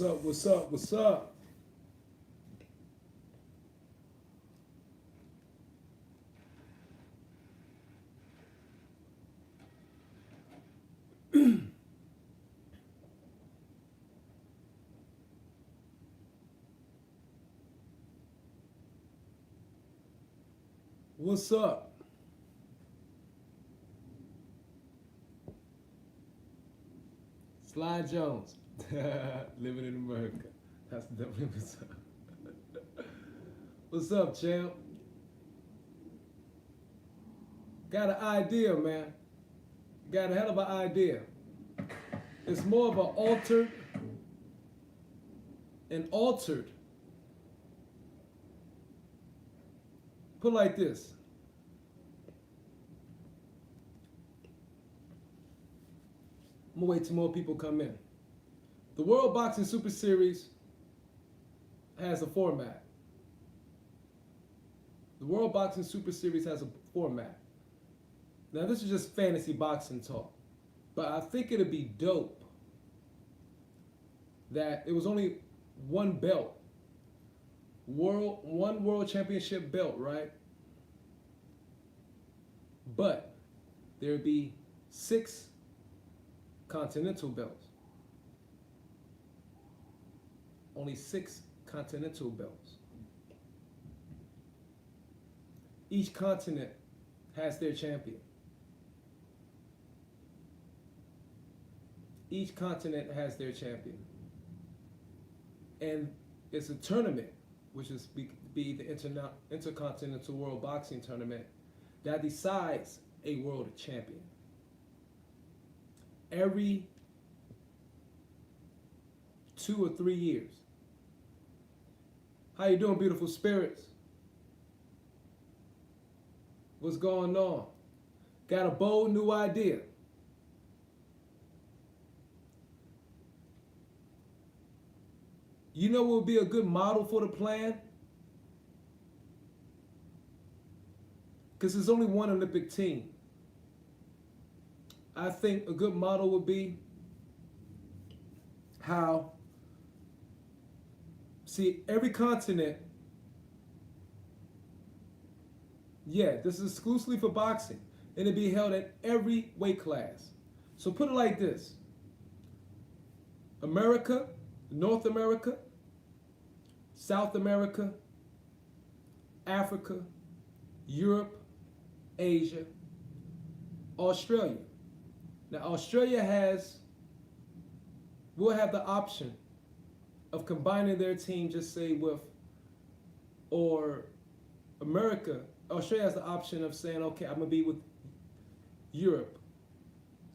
What's up? What's up? What's up? What's up? Sly Jones. Living in America. That's definitely what's up. What's up, champ? Got an idea, man. Got a hell of an idea. It's more of an altered. Put it like this. I'm gonna wait till more people come in. The World Boxing Super Series has a format. The World Boxing Super Series has a format. Now this is just fantasy boxing talk, but I think it'd be dope that it was only one belt, one world championship belt, right? But there'd be 6 continental belts. Only 6 continental belts. Each continent has their champion. Each continent has their champion. And it's a tournament, which is be the Intercontinental World Boxing Tournament, that decides a world champion. Every 2 or 3 years. How you doing, beautiful spirits? What's going on? Got a bold new idea. You know what would be a good model for the plan? Because there's only one Olympic team. I think a good model would be how, see, every continent, yeah, this is exclusively for boxing, and it'd be held at every weight class. So put it like this. America, North America, South America, Africa, Europe, Asia, Australia. Now Australia will have the option of combining their team, just say with, or Australia has the option of saying, okay, I'm gonna be with Europe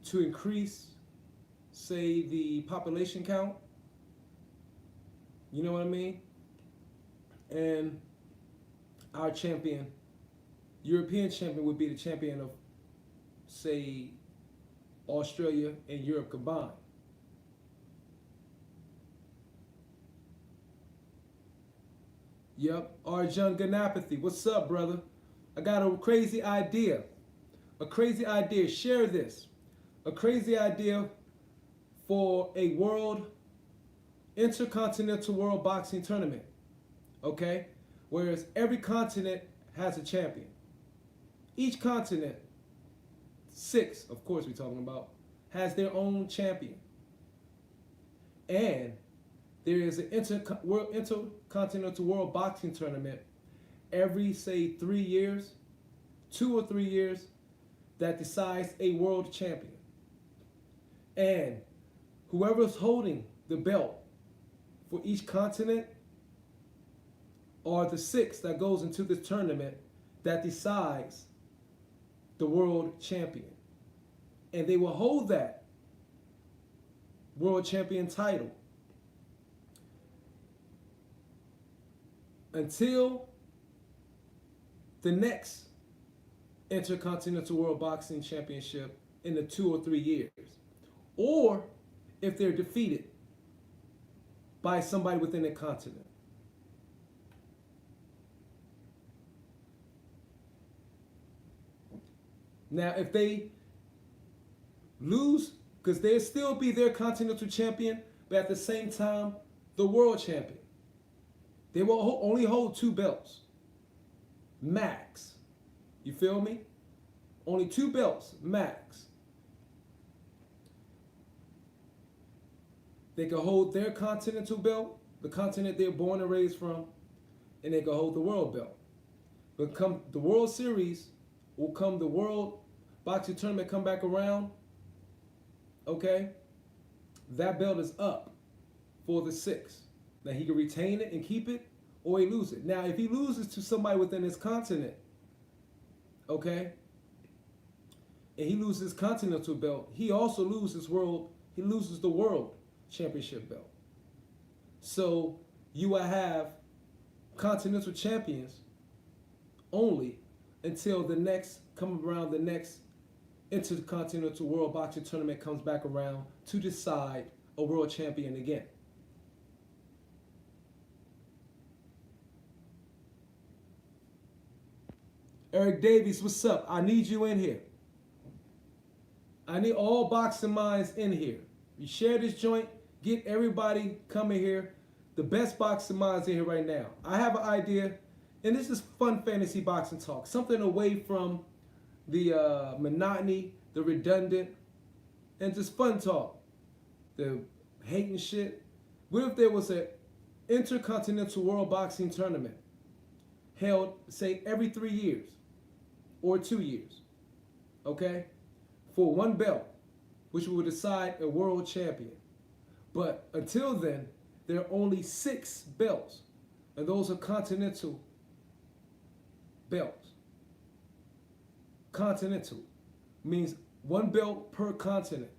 to increase, say, the population count. You know what I mean? And our champion, European champion, would be the champion of, say, Australia and Europe combined. Yep, Arjun Ganapathy, what's up, brother? I got a crazy idea. A crazy idea, share this. A crazy idea for a Intercontinental World Boxing Tournament. Okay? Whereas every continent has a champion. Each continent, 6, of course we're talking about, has their own champion. And there is an Intercontinental World Boxing Tournament every, say, 3 years, 2 or 3 years, that decides a world champion. And whoever's holding the belt for each continent are the 6 that goes into the tournament that decides the world champion. And they will hold that world champion title until the next Intercontinental World Boxing Championship in the 2 or 3 years. Or if they're defeated by somebody within the continent. Now, if they lose, because they'll still be their continental champion, but at the same time, the world champion. They will only hold 2 belts, max. You feel me? Only 2 belts, max. They can hold their continental belt, the continent they're born and raised from, and they can hold the world belt. But come the World Series, will come the World Boxing Tournament come back around, okay? That belt is up for the 6th. Now he can retain it and keep it, or he lose it. Now if he loses to somebody within his continent, okay, and he loses his continental belt, he also loses the world championship belt. So you will have continental champions only until the next Intercontinental World Boxing Tournament comes back around to decide a world champion again. Eric Davies, what's up? I need you in here. I need all boxing minds in here. You share this joint, get everybody coming here. The best boxing minds in here right now. I have an idea, and this is fun fantasy boxing talk. Something away from the monotony, the redundant, and just fun talk. The hating shit. What if there was an Intercontinental World Boxing Tournament held, say, every 3 years or 2 years, okay, for 1 belt, which will decide a world champion. But until then, there are only 6 belts, and those are continental belts. Continental means 1 belt per continent.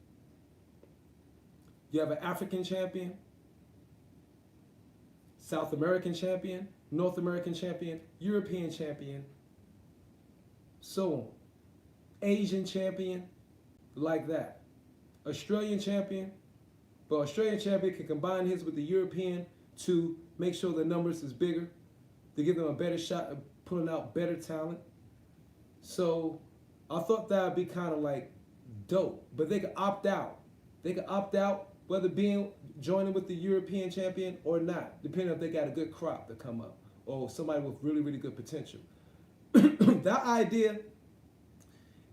You have an African champion, South American champion, North American champion, European champion, so on. Asian champion, like that. Australian champion, but Australian champion can combine his with the European to make sure the numbers is bigger, to give them a better shot of pulling out better talent. So I thought that would be kind of like dope, but they could opt out. They could opt out whether joining with the European champion or not, depending if they got a good crop to come up or somebody with really, really good potential. That idea,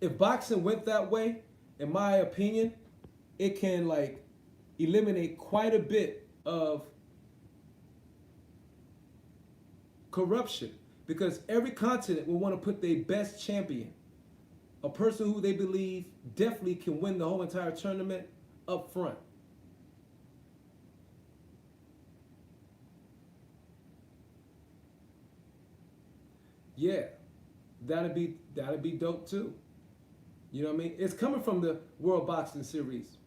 if boxing went that way, in my opinion, it can like eliminate quite a bit of corruption, because every continent will want to put their best champion, a person who they believe definitely can win the whole entire tournament, up front. Yeah, that'd be dope too. You know what I mean? It's coming from the World Boxing Series,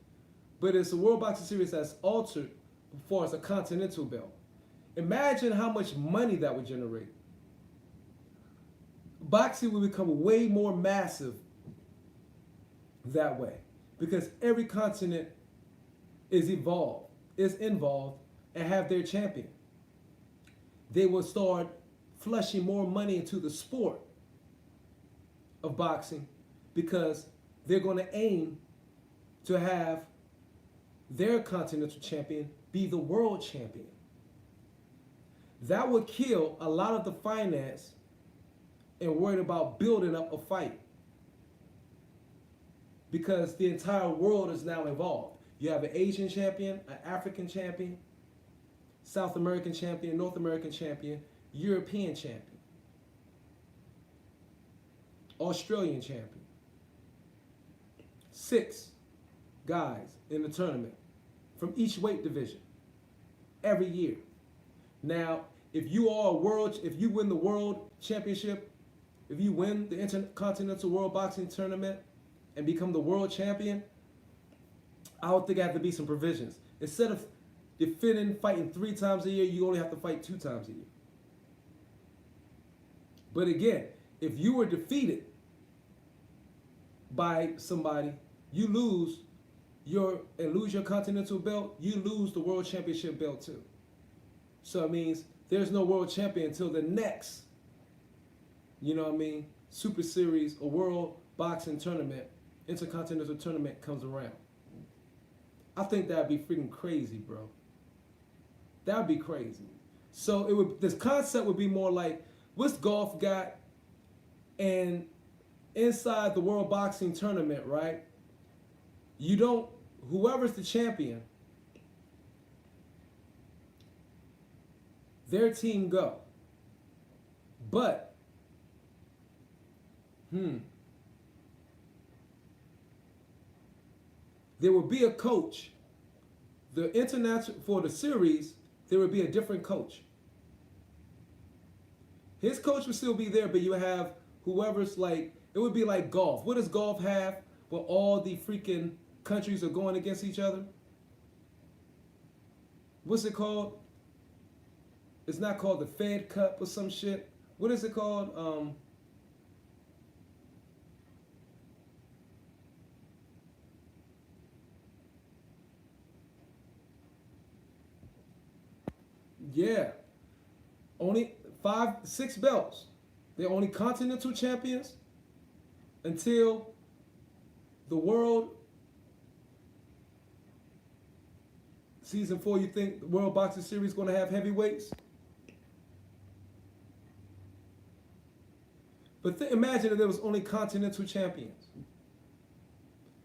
but it's a World Boxing Series that's altered as far as a continental belt. Imagine how much money that would generate. Boxing will become way more massive that way, because every continent is involved, and have their champion. They will start flushing more money into the sport of boxing, because they're going to aim to have their continental champion be the world champion. That would kill a lot of the finance and worried about building up a fight, because the entire world is now involved. You have an Asian champion, an African champion, South American champion, North American champion, European champion, Australian champion. 6 guys in the tournament from each weight division every year. Now, if you win the world championship, if you win the Intercontinental World Boxing Tournament and become the world champion, I would think there have to be some provisions. Instead of fighting 3 times a year, you only have to fight 2 times a year. But again, if you were defeated by somebody, you lose your continental belt, you lose the world championship belt too. So it means there's no world champion until the next, Super Series or World Boxing Tournament, Intercontinental Tournament comes around. I think that'd be freaking crazy, bro. That would be crazy. So it would, this concept would be more like, what's golf got? And inside the World Boxing Tournament, right? You don't, whoever's the champion, their team go. But, there will be a coach. The international, for the series, there would be a different coach. His coach would still be there, but you have whoever's like, it would be like golf. What does golf have where all the freaking countries are going against each other? What's it called? It's not called the Fed Cup or some shit. What is it called? Yeah. Only 6 belts. They're only continental champions until the world season 4. You think the World Boxing Series is going to have heavyweights? But imagine if there was only continental champions.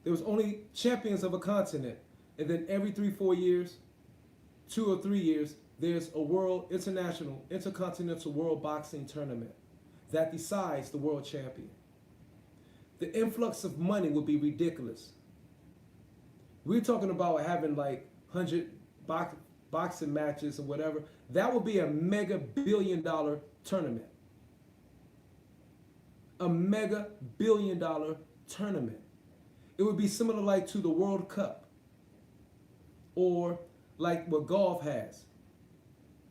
There was only champions of a continent, and then every 3-4 years, 2 or 3 years, there's a intercontinental world boxing tournament that decides the world champion. The influx of money would be ridiculous. We're talking about having like 100 boxing matches or whatever. That would be a mega billion-dollar tournament. A mega billion-dollar tournament. It would be similar like to the World Cup or like what golf has.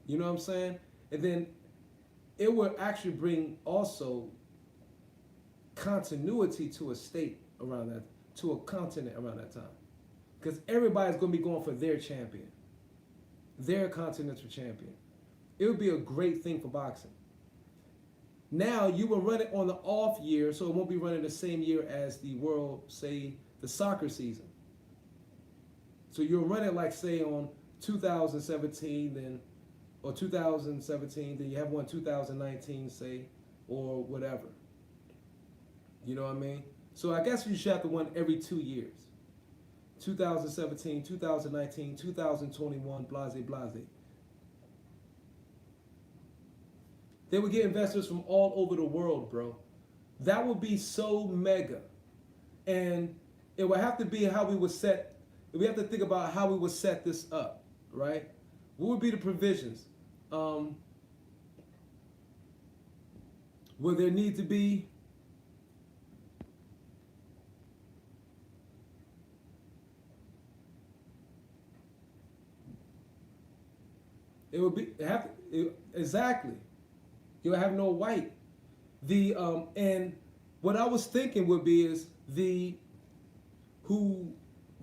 You know what I'm saying? And then it would actually bring also continuity to a state around that, to a continent around that time. Because everybody's going to be going for their champion, their continental champion. It would be a great thing for boxing. Now you will run it on the off year, so it won't be running the same year as the world, say, the soccer season. So you'll run it like, say, on 2017, then, or 2017, then you have one 2019, say, or whatever. You know what I mean? So I guess you should have to run every 2 years. 2017, 2019, 2021, blase, blase. They would get investors from all over the world, bro. That would be so mega. And it would have to be how we would set, we have to think about how we would set this up, right? What would be the provisions? Will there need to be it would be exactly. You'll have no white. And what I was thinking would be is the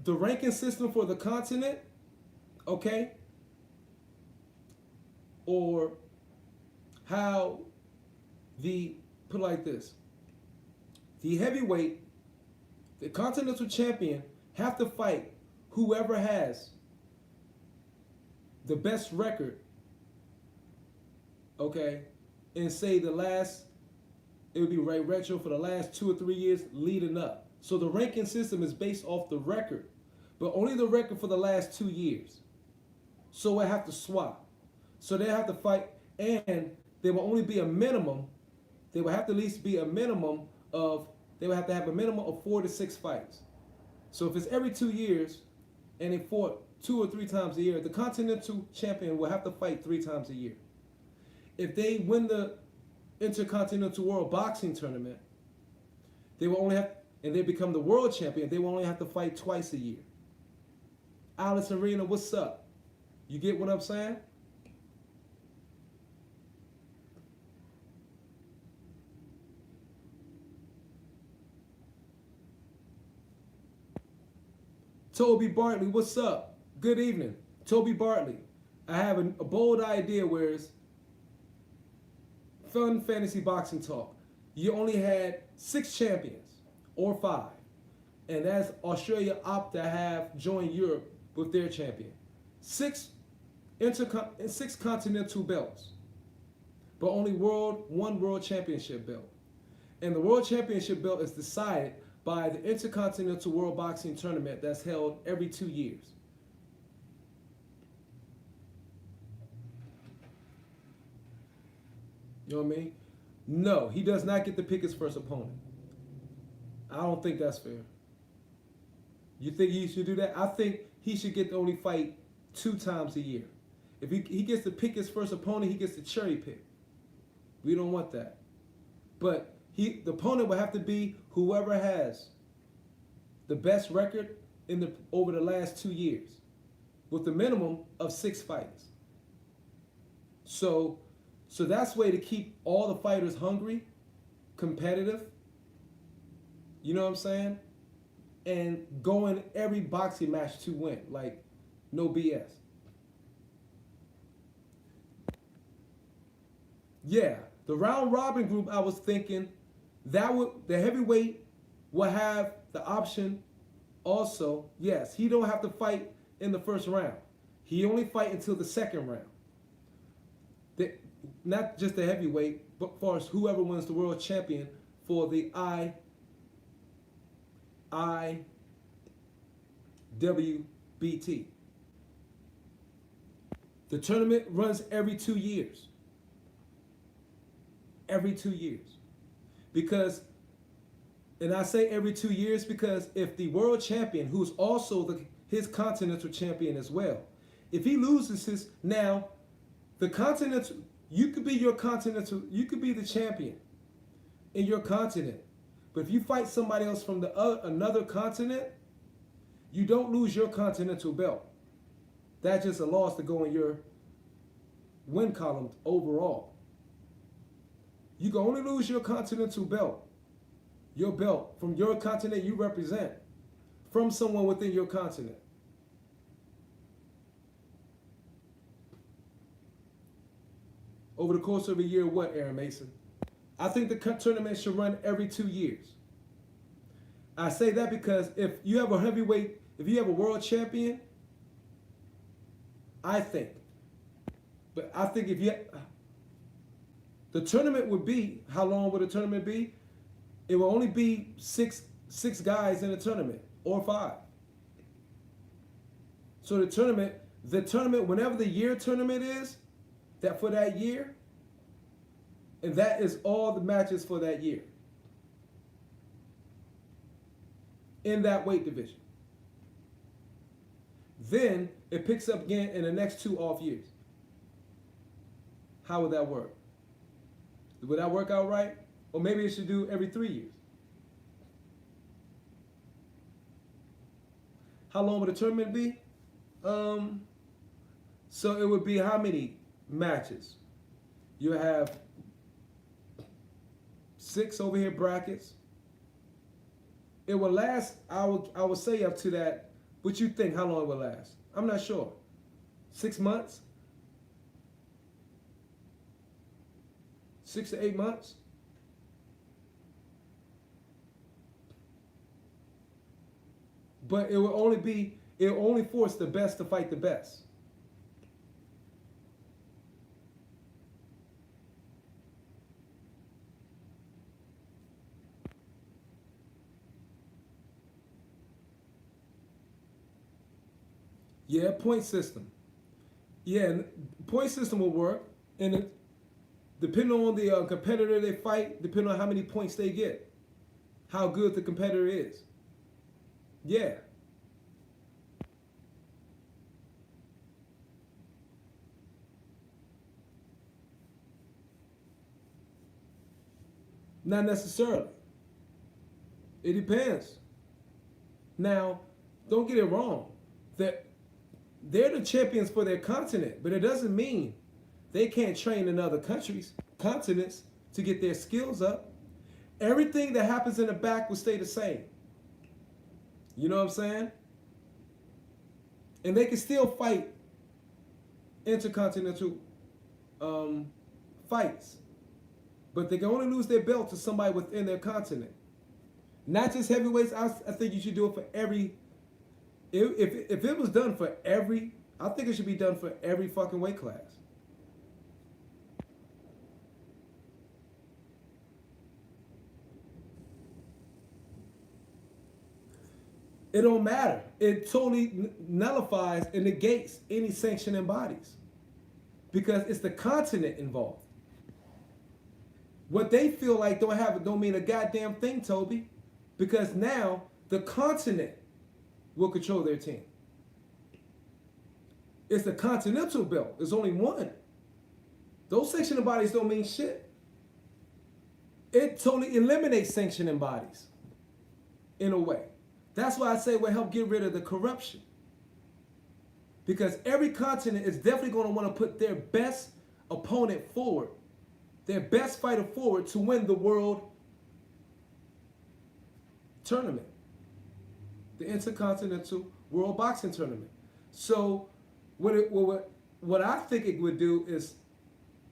ranking system for the continent, okay? Or how put it like this. The heavyweight, the continental champion have to fight whoever has the best record, okay? And say it would be right retro for the last 2 or 3 years leading up. So the ranking system is based off the record, but only the record for the last 2 years. So I have to swap. So they have to fight, and there will only be a minimum. They will have to at least be a minimum of, they will have to have a minimum of 4 to 6 fights. So if it's every 2 years, and they fought 2 or 3 times a year, the continental champion will have to fight 3 times a year. If they win the Intercontinental World Boxing Tournament, they will only have, and they become the world champion, they will only have to fight twice a year. Alice Arena, what's up? You get what I'm saying? Toby Bartley, what's up? Good evening. Toby Bartley. I have a bold idea where it's fun fantasy boxing talk. You only had 6 champions, or 5. And that's Australia opt to have joined Europe with their champion. 6 six continental belts, but only one world championship belt. And the world championship belt is decided by the Intercontinental World Boxing Tournament that's held every 2 years. You know what I mean? No, he does not get to pick his first opponent. I don't think that's fair. You think he should do that? I think he should get to only fight 2 times a year. If he gets to pick his first opponent, he gets to cherry pick. We don't want that. But the opponent will have to be whoever has the best record over the last 2 years, with the minimum of 6 fights. So that's way to keep all the fighters hungry, competitive. You know what I'm saying? And going every boxing match to win, like no BS. Yeah, the round robin group, I was thinking the heavyweight will have the option also. Yes, he don't have to fight in the first round. He only fight until the second round. Not just the heavyweight, but for whoever wins the world champion for the IWBT. The tournament runs every 2 years. Every 2 years. Because, and I say every 2 years because if the world champion, who's also his continental champion as well, if he loses the continental, you could be you could be the champion in your continent. But if you fight somebody else from another continent, you don't lose your continental belt. That's just a loss to go in your win column overall. You can only lose your continental belt, your belt from your continent you represent, from someone within your continent. Over the course of a year, what, Aaron Mason? I think the tournament should run every 2 years. I say that because if you have a heavyweight, if you have a world champion, I think if the tournament would be, how long would the tournament be? It will only be six guys in the tournament, or 5. So the tournament, whenever the year tournament is, that for that year, and that is all the matches for that year in that weight division. Then it picks up again in the next 2 off years. How would that work? Would that work out right? Or maybe it should do every 3 years. How long would the tournament be? So it would be how many matches? You have 6 over here brackets. It will last, I would say up to that. What you think, how long it will last? I'm not sure. 6 months? 6 to 8 months? But it will only force the best to fight the best. Yeah, point system. Yeah, point system will work, and depending on the competitor they fight, depending on how many points they get, how good the competitor is. Yeah. Not necessarily. It depends. Now, don't get it wrong. They're the champions for their continent, but it doesn't mean they can't train in other continents to get their skills up. Everything that happens in the back will stay the same. You know what I'm saying? And they can still fight intercontinental fights, but they can only lose their belt to somebody within their continent. Not just heavyweights. I think you should do it for every. If it was done for every I think it should be done for every fucking weight class. It don't matter. It totally nullifies and negates any sanctioning bodies because it's the continent involved. What they feel like don't mean a goddamn thing, Toby, because now the continent will control their team. It's the continental belt. There's only one. Those sanctioning bodies don't mean shit. It totally eliminates sanctioning bodies in a way. That's why I say we'll help get rid of the corruption. Because every continent is definitely going to want to put their best opponent forward, their best fighter forward to win the world tournament, the Intercontinental World Boxing Tournament. So what I think it would do is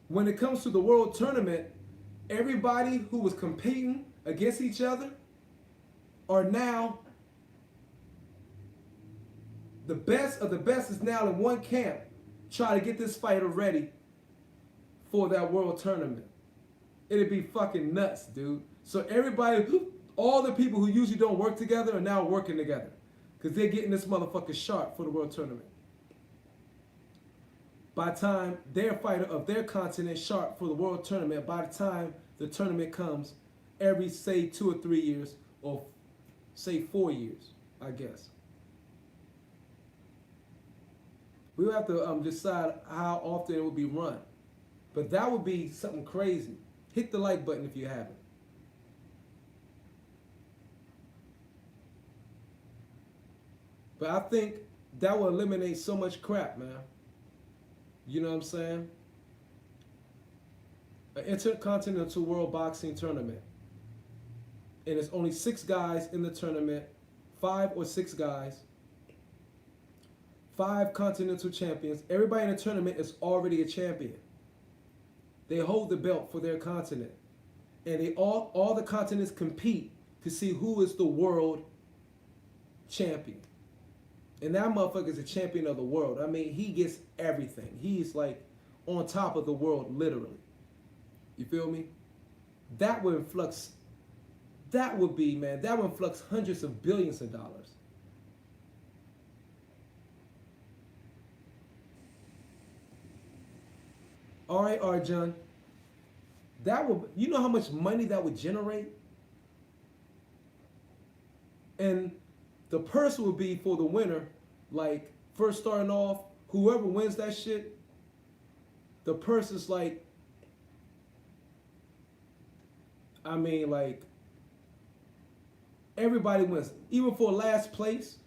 when it comes to the world tournament, everybody who was competing against each other are now the best of the best is now in one camp trying to get this fighter ready for that world tournament. It'd be fucking nuts, dude. So everybody, all the people who usually don't work together are now working together because they're getting this motherfucker sharp for the world tournament. By the time their fighter of their continent sharp for the world tournament, by the time the tournament comes, every, say, 2 or 3 years, or say 4 years, I guess. We'll have to decide how often it will be run. But that would be something crazy. Hit the like button if you haven't. But I think that will eliminate so much crap, man. You know what I'm saying? An Intercontinental World Boxing Tournament. And it's only 6 guys in the tournament, 5 or 6 guys. 5 continental champions. Everybody in the tournament is already a champion. They hold the belt for their continent. And they all the continents compete to see who is the world champion. And that motherfucker is a champion of the world. I mean, he gets everything. He's like on top of the world, literally. You feel me? That would influx, that would be, man, that would influx hundreds of billions of dollars. All right, Arjun. That would, you know how much money that would generate? And the purse would be for the winner, like first starting off, whoever wins that shit, the purse is like, I mean, like, everybody wins. Even for last place,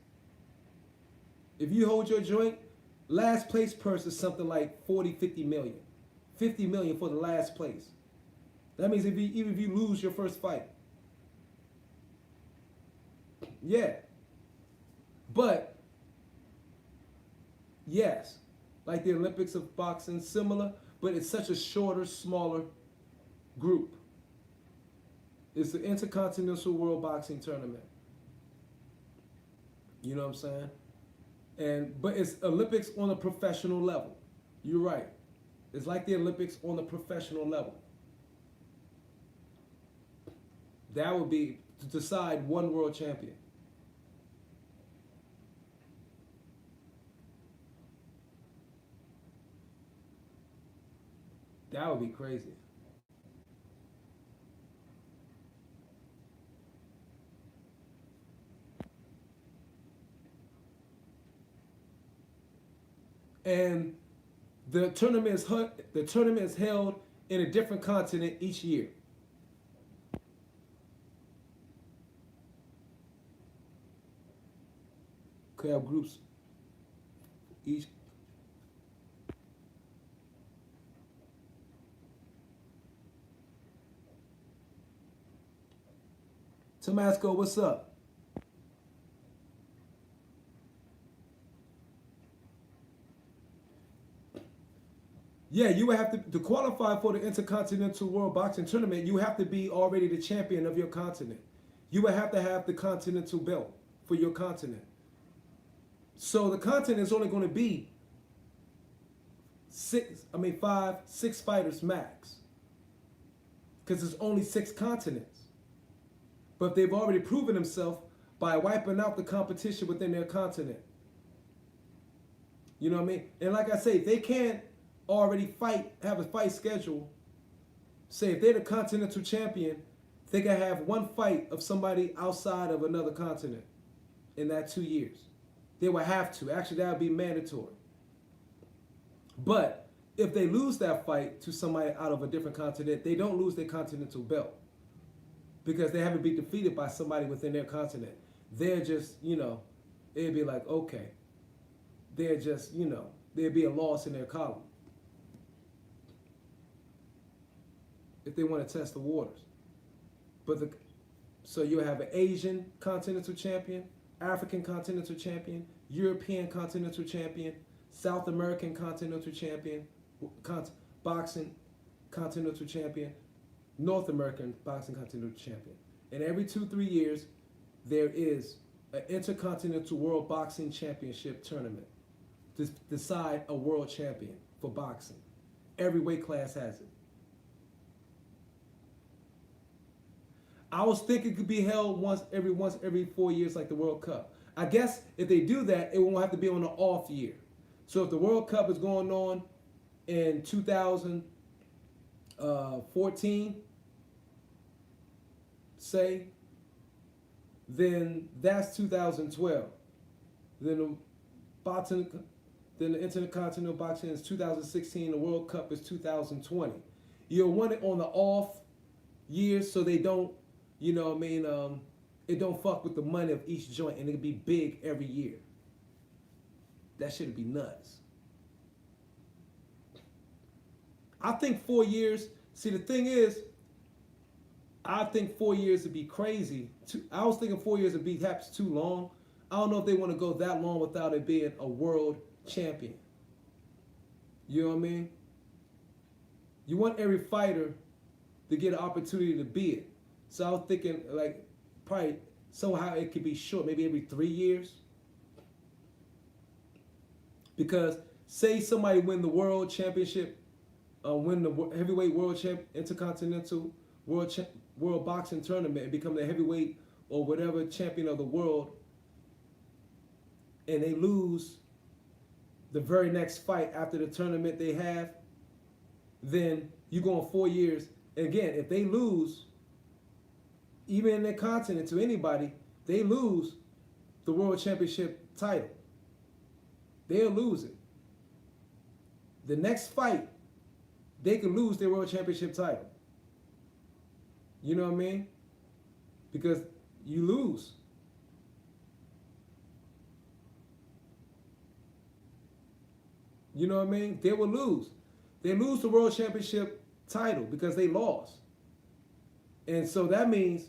if you hold your joint, last place purse is something like 40, 50 million. 50 million for the last place. That means even if you lose your first fight. Yeah. But, yes, like the Olympics of boxing, similar, but it's such a shorter, smaller group. It's the Intercontinental World Boxing Tournament. You know what I'm saying? But it's Olympics on a professional level. You're right. It's like the Olympics on a professional level. That would be to decide one world champion. That would be crazy. And the tournament is held in a different continent each year. Could have groups each. Tomasco, what's up? Yeah, you would have to qualify for the Intercontinental World Boxing Tournament, you have to be already the champion of your continent. You would have to have the continental belt for your continent. So the continent is only going to be six fighters max. Because there's only 6 continents. But they've already proven themselves by wiping out the competition within their continent. You know what I mean? And like I say, they can't already have a fight schedule. Say if they're the continental champion, they can have one fight of somebody outside of another continent in that 2 years. They would have to. Actually, that would be mandatory. But if they lose that fight to somebody out of a different continent, they don't lose their continental belt because they haven't been defeated by somebody within their continent. They're just, it'd be like, okay. They're just, there'd be a loss in their column if they want to test the waters. But so you have an Asian continental champion, African continental champion, European continental champion, South American continental champion, boxing continental champion, North American boxing continental champion. And every 2-3 years, there is an Intercontinental World Boxing Championship tournament to decide a world champion for boxing. Every weight class has it. I was thinking it could be held once every 4 years like the World Cup. I guess if they do that, it won't have to be on an off year. So if the World Cup is going on in 2014, say, then that's 2012. Then the Intercontinental Boxing is 2016. The World Cup is 2020. You'll want it on the off years so they don't, it don't fuck with the money of each joint, and it'll be big every year. That should be nuts. I think 4 years. See, the thing is, I think 4 years would be crazy. I was thinking 4 years would be perhaps too long. I don't know if they want to go that long without it being a world champion. You know what I mean? You want every fighter to get an opportunity to be it. So I was thinking, like, probably somehow it could be short, maybe every 3 years. Because say somebody win the world championship, win the heavyweight world intercontinental world boxing tournament and become the heavyweight or whatever champion of the world, and they lose the very next fight after the tournament they have, then you go on 4 years. And again, if they lose, even in their continent to anybody, they lose the world championship title. They'll lose it. The next fight, they can lose their world championship title. You know what I mean? Because you lose. You know what I mean? They will lose. They lose the world championship title because they lost. And so that means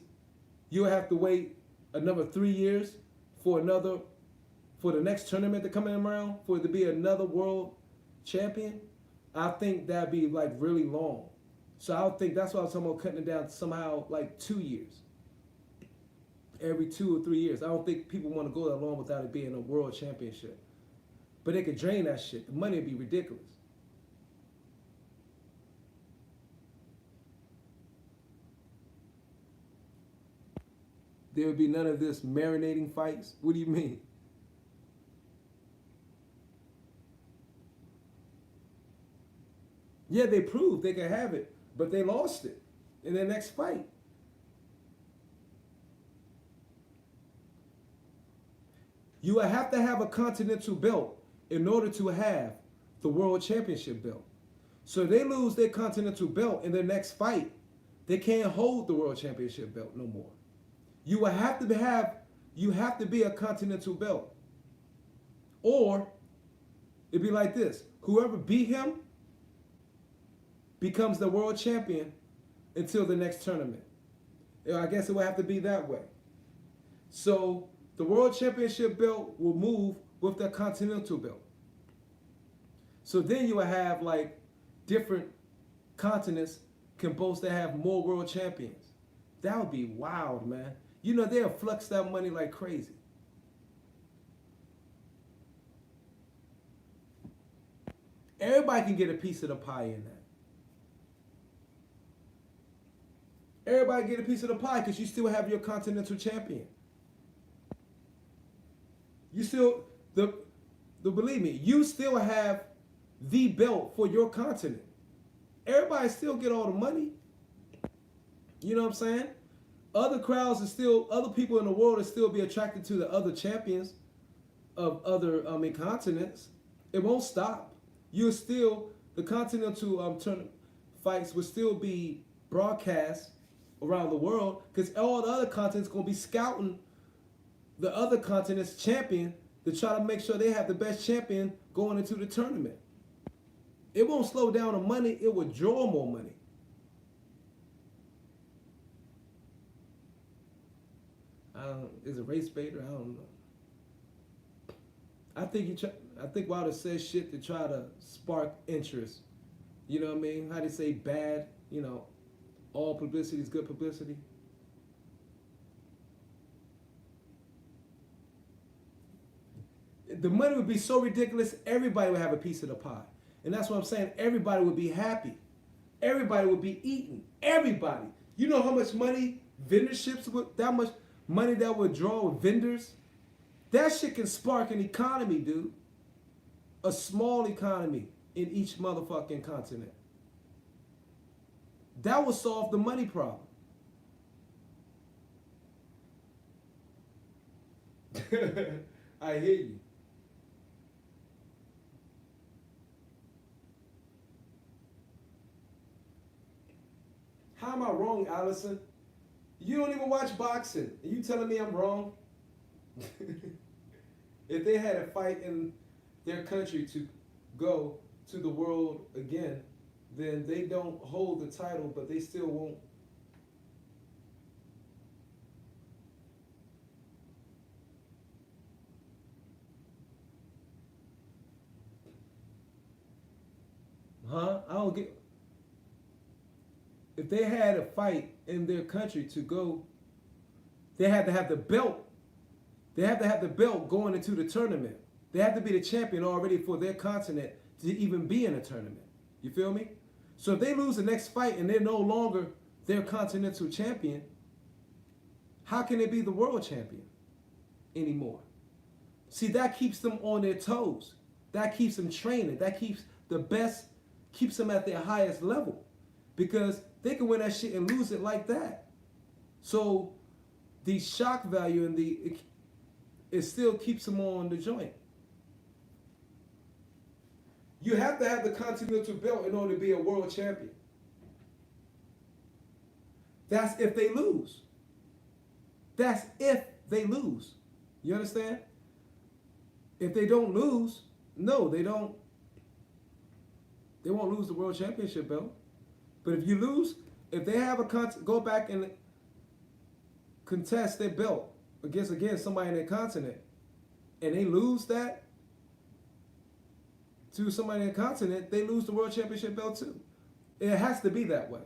you'll have to wait another 3 years for the next tournament to come in around, for it to be another world champion. I think that'd be like really long. So I would think that's why I was talking about cutting it down to somehow like 2 years. Every 2 or 3 years. I don't think people want to go that long without it being a world championship. But they could drain that shit. The money would be ridiculous. There would be none of this marinating fights. What do you mean? Yeah, they proved they could have it, but they lost it in their next fight. You would have to have a continental belt in order to have the world championship belt. So if they lose their continental belt in their next fight, they can't hold the world championship belt no more. You will have to be a continental belt. Or it'd be like this. Whoever beat him becomes the world champion until the next tournament. I guess it would have to be that way. So the world championship belt will move with the continental belt. So then you will have like different continents can boast to have more world champions. That would be wild, man. You know, they'll flux that money like crazy. Everybody can get a piece of the pie in that. Everybody get a piece of the pie because you still have your continental champion. You still the believe me, you still have the belt for your continent. Everybody still get all the money. You know what I'm saying? Other crowds are still, other people in the world will still be attracted to the other champions of other continents. It won't stop. You're still, the continental tournament fights will still be broadcast around the world because all the other continents going to be scouting the other continent's champion to try to make sure they have the best champion going into the tournament. It won't slow down the money. It will draw more money. Is it race baiter? I don't know. I think Wilder says shit to try to spark interest. You know what I mean? How they say bad, you know, all publicity is good publicity. The money would be so ridiculous, everybody would have a piece of the pie. And that's what I'm saying. Everybody would be happy. Everybody would be eating. Everybody. You know how much money vendorships would, that much money that would draw with vendors? That shit can spark an economy, dude. A small economy in each motherfucking continent. That would solve the money problem. I hear you. How am I wrong, Allison? You don't even watch boxing. Are you telling me I'm wrong? If they had a fight in their country to go to the world again, then they don't hold the title, but they still won't. Huh? I don't get. If they had a fight in their country to go, they had to have the belt. They have to have the belt going into the tournament. They have to be the champion already for their continent to even be in a tournament. You feel me? So if they lose the next fight and they're no longer their continental champion, how can they be the world champion anymore? See, that keeps them on their toes. That keeps them training. That keeps the best, keeps them at their highest level. Because they can win that shit and lose it like that. So the shock value and it still keeps them on the joint. You have to have the continental belt in order to be a world champion. That's if they lose. That's if they lose. You understand? If they don't lose, no, they don't. They won't lose the world championship belt. But if you lose, if they have go back and contest their belt against somebody in their continent, and they lose that to somebody in the continent, they lose the world championship belt too. It has to be that way.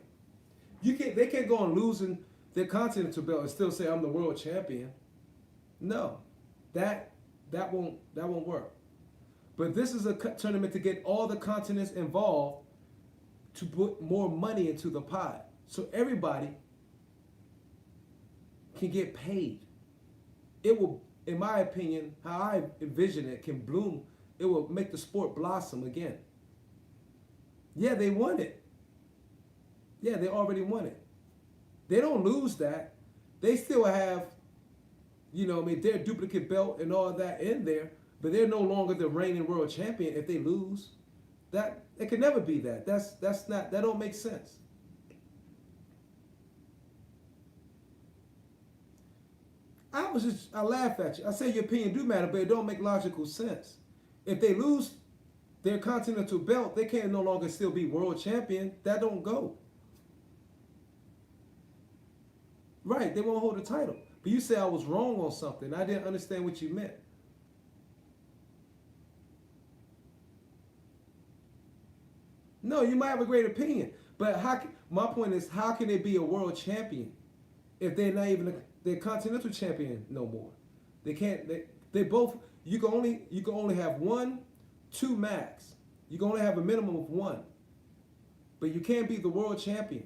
They can't go on losing their continental belt and still say I'm the world champion. No, that won't work. But this is a tournament to get all the continents involved to put more money into the pie, so everybody can get paid. It will, in my opinion, how I envision it, can bloom. It will make the sport blossom again. Yeah, they won it. Yeah, they already won it. They don't lose that. They still have, their duplicate belt and all that in there, but they're no longer the reigning world champion if they lose. That it can never be that. That don't make sense. I laugh at you. I say your opinion do matter, but it don't make logical sense. If they lose their continental belt, they can't no longer still be world champion. That don't go. Right, they won't hold the title. But you say I was wrong on something. I didn't understand what you meant. No, you might have a great opinion. But my point is, how can they be a world champion if they're not even their continental champion no more? They can't. They both. You can only have one, two max. You can only have a minimum of one. But you can't be the world champion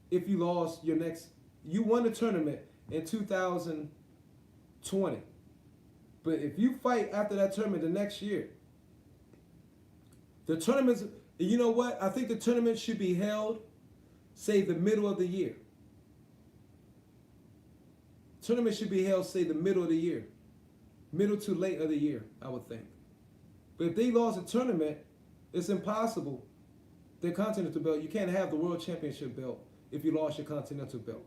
if you lost your next. You won the tournament in 2020. But if you fight after that tournament the next year, the tournaments, you know what? I think the tournament should be held, say, the middle of the year. Tournament should be held, say, the middle of the year. Middle to late of the year, I would think. But if they lost a tournament, it's impossible. The Continental belt, you can't have the World Championship belt if you lost your Continental belt.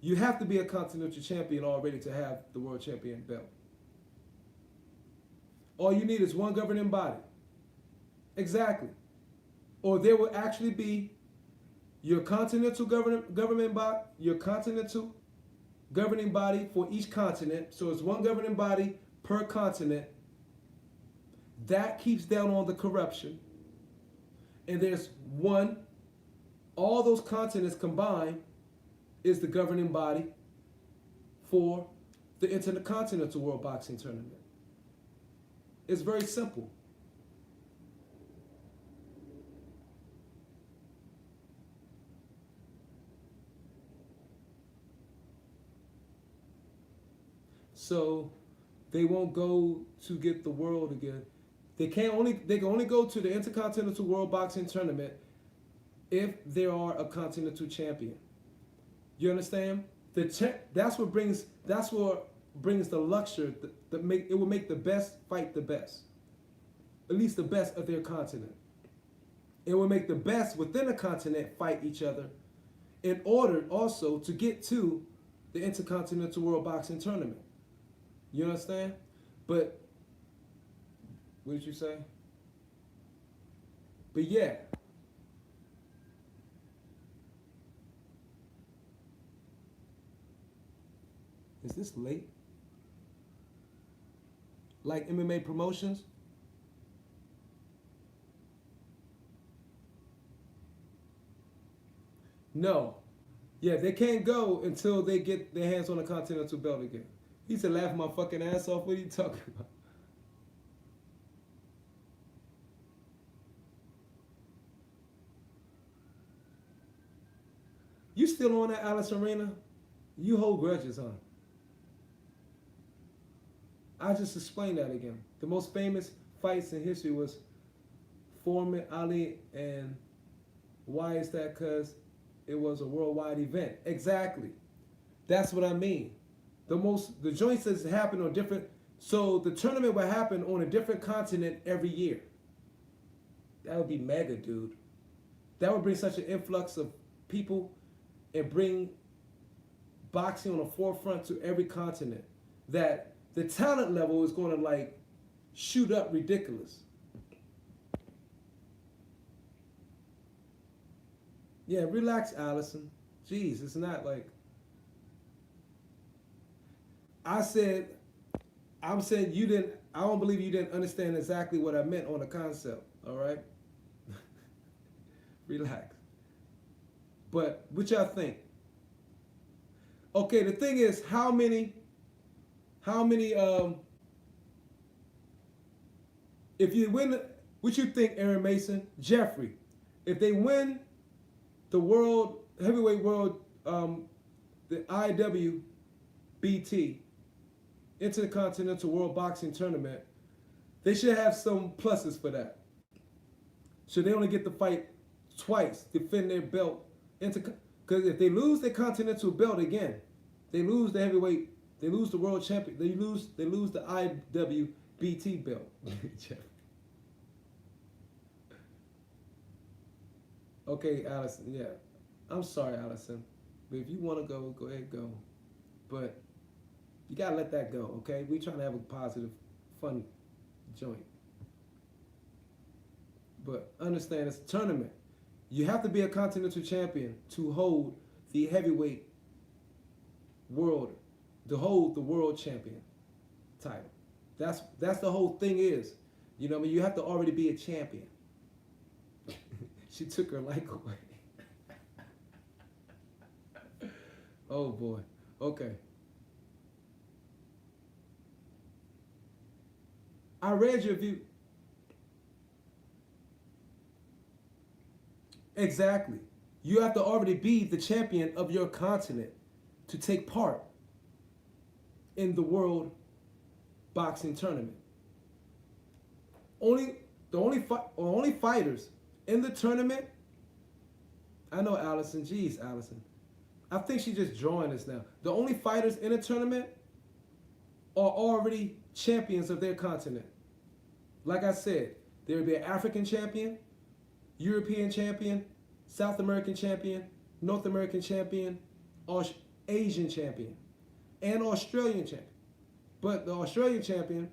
You have to be a Continental champion already to have the World Champion belt. All you need is one governing body. Exactly. Or there will actually be your Continental government body, your Continental governing body for each continent. So it's one governing body per continent. That keeps down on the corruption. And there's one, all those continents combined is the governing body for the Intercontinental World Boxing Tournament. It's very simple. So they won't go to get the world again. They can only go to the Intercontinental World Boxing Tournament if there are a continental champion. You understand? That's what brings the luxury. It will make the best fight the best. At least the best of their continent. It will make the best within a continent fight each other in order also to get to the Intercontinental World Boxing Tournament. You understand? But what did you say? But yeah. Is this late? Like MMA promotions? No. Yeah, they can't go until they get their hands on a Continental belt again. He said, laughing my fucking ass off. What are you talking about? You still on that Alice Arena? You hold grudges, huh? I just explained that again. The most famous fights in history was Foreman, Ali, and why is that? Because it was a worldwide event. Exactly. That's what I mean. The joints that happen on different, so the tournament will happen on a different continent every year. That would be mega, dude. That would bring such an influx of people and bring boxing on the forefront to every continent that the talent level is going to like shoot up ridiculous. Yeah, relax, Allison. Jeez, it's not like I'm saying you didn't. I don't believe you didn't understand exactly what I meant on the concept. All right, relax. But what y'all think? Okay, the thing is, how many? If you win, what you think, Aaron Mason, Jeffrey? If they win the world heavyweight world, the IWBT, Intercontinental World Boxing Tournament, they should have some pluses for that. So they only get to fight twice, defend their belt. Because if they lose their Continental belt again, they lose the heavyweight, they lose the world champion, they lose the IWBT belt. Okay, Allison, yeah. I'm sorry, Allison. But if you want to go, go ahead, go. But you got to let that go, okay? We're trying to have a positive, fun joint. But understand, it's a tournament. You have to be a continental champion to hold the heavyweight world, to hold the world champion title. That's the whole thing is. You know what I mean? You have to already be a champion. She took her like away. Oh boy. Okay. I read your view. Exactly. You have to already be the champion of your continent to take part in the world boxing tournament. Only only fighters in the tournament. I know Allison. Jeez, Allison. I think she's just drawing this now. The only fighters in the tournament are already champions of their continent. Like I said, there will be an African champion, European champion, South American champion, North American champion, Asian champion, and Australian champion. But the Australian champion,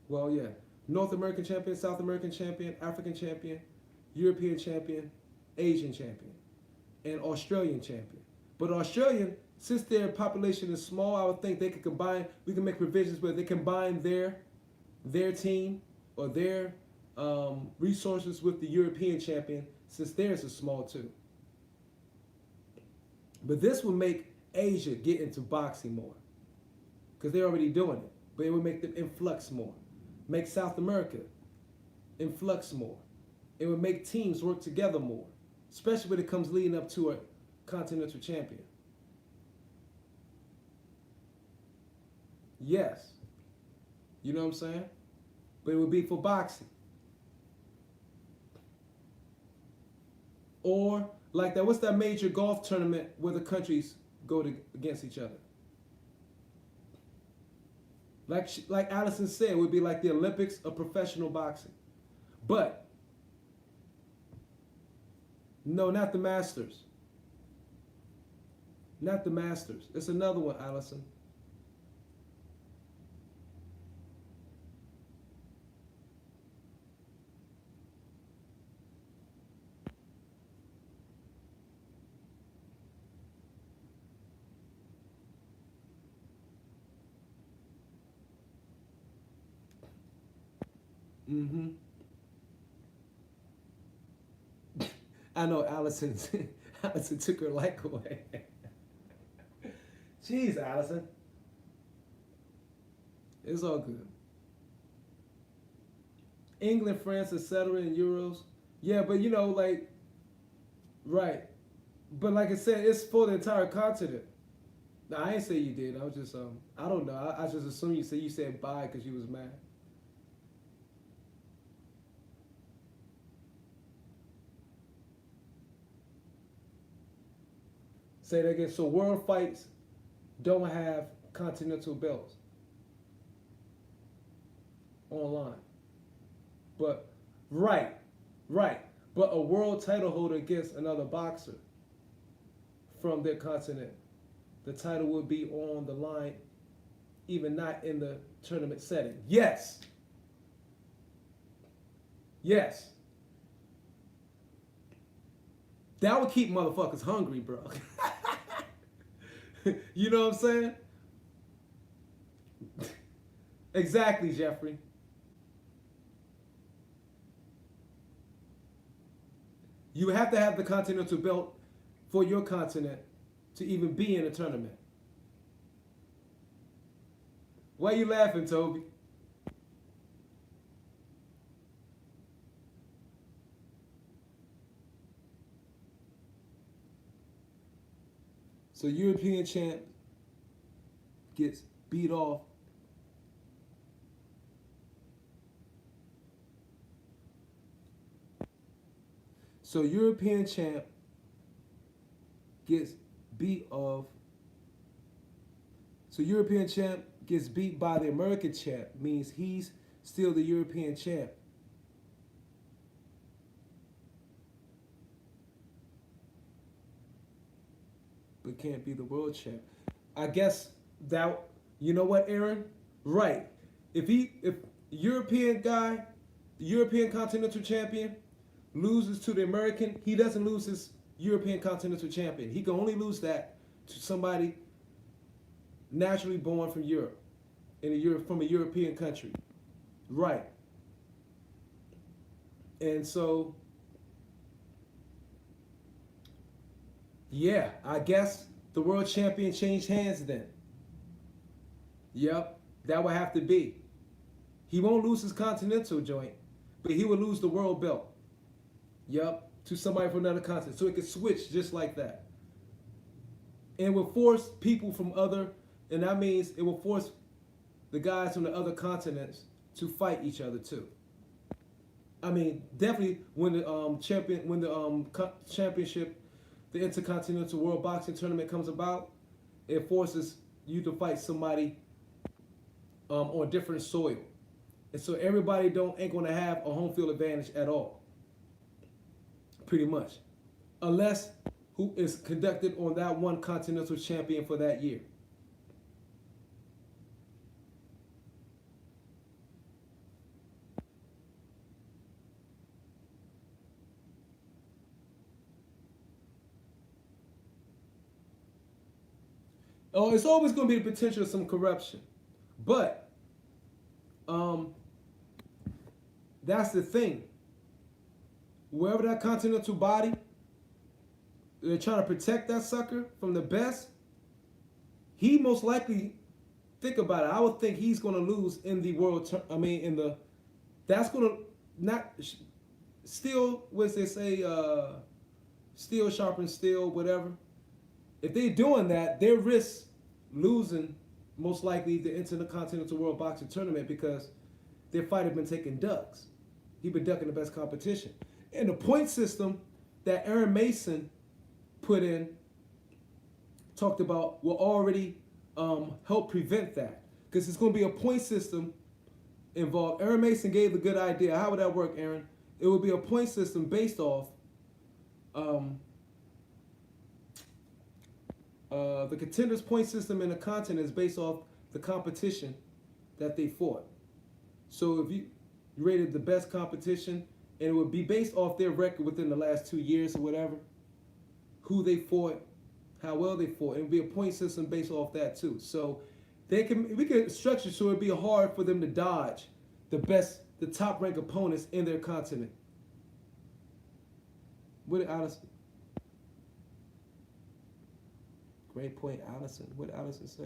well, yeah, North American champion, South American champion, African champion, European champion, Asian champion, and Australian champion. But Australian, since their population is small, I would think they could combine. We can make provisions where they combine their team or their resources with the European champion, since theirs is small too. But this will make Asia get into boxing more, because they're already doing it. But it would make them influx more. Make South America influx more. It would make teams work together more, especially when it comes leading up to a continental champion. Yes. You know what I'm saying? But it would be for boxing. Or like that, what's that major golf tournament where the countries go against each other? Like Allison said, it would be like the Olympics of professional boxing. But no, not the Masters. Not the Masters. It's another one, Allison. Mm-hmm. I know Allison. Allison took her like away. Jeez, Allison. It's all good. England, France, etc. in Euros. Yeah, but you know, like, right. But like I said, it's for the entire continent. No, I didn't say you did. I was just, I don't know. I just assumed you said bye because you was mad. Say that again. So world fights don't have continental belts online. But, right. But a world title holder against another boxer from their continent, the title will be on the line, even not in the tournament setting. Yes. That would keep motherfuckers hungry, bro. You know what I'm saying? Exactly, Jeffrey. You have to have the continental belt for your continent to even be in a tournament. Why are you laughing, Toby? So European champ gets beat off. So European champ gets beat off. So European champ gets beat by the American champ, means he's still the European champ. But can't be the world champ. I guess that, you know what, Aaron? Right. If European guy, the European Continental Champion, loses to the American, he doesn't lose his European Continental Champion. He can only lose that to somebody naturally born from Europe, from a European country. Right. And so, yeah, I guess the world champion changed hands then. Yep, that would have to be. He won't lose his continental joint, but he will lose the world belt. Yep, to somebody from another continent. So it could switch just like that. And it will force people from other, and that means it will force the guys from the other continents to fight each other too. I mean, definitely when the championship, the Intercontinental World Boxing Tournament comes about, it forces you to fight somebody on different soil, and so everybody ain't gonna have a home field advantage at all, pretty much, unless who is conducted on that one continental champion for that year. Oh, it's always going to be the potential of some corruption, but that's the thing. Wherever that continental body, they're trying to protect that sucker from the best. He most likely, think about it. I would think he's going to lose in the that's going to not steel. What they say? Steel sharpens steel, whatever. If they're doing that, they risk losing most likely the Intercontinental World Boxing Tournament because their fighter been taking ducks. He been ducking the best competition. And the point system that Aaron Mason put in, talked about, will already help prevent that. Because it's going to be a point system involved. Aaron Mason gave a good idea. How would that work, Aaron? It would be a point system based off the contenders' point system in the continent is based off the competition that they fought. So if you rated the best competition, and it would be based off their record within the last 2 years or whatever, who they fought, how well they fought. It would be a point system based off that too. So we can structure so it'd be hard for them to dodge the top ranked opponents in their continent. What did Allison? Great point, Allison. What did Allison say?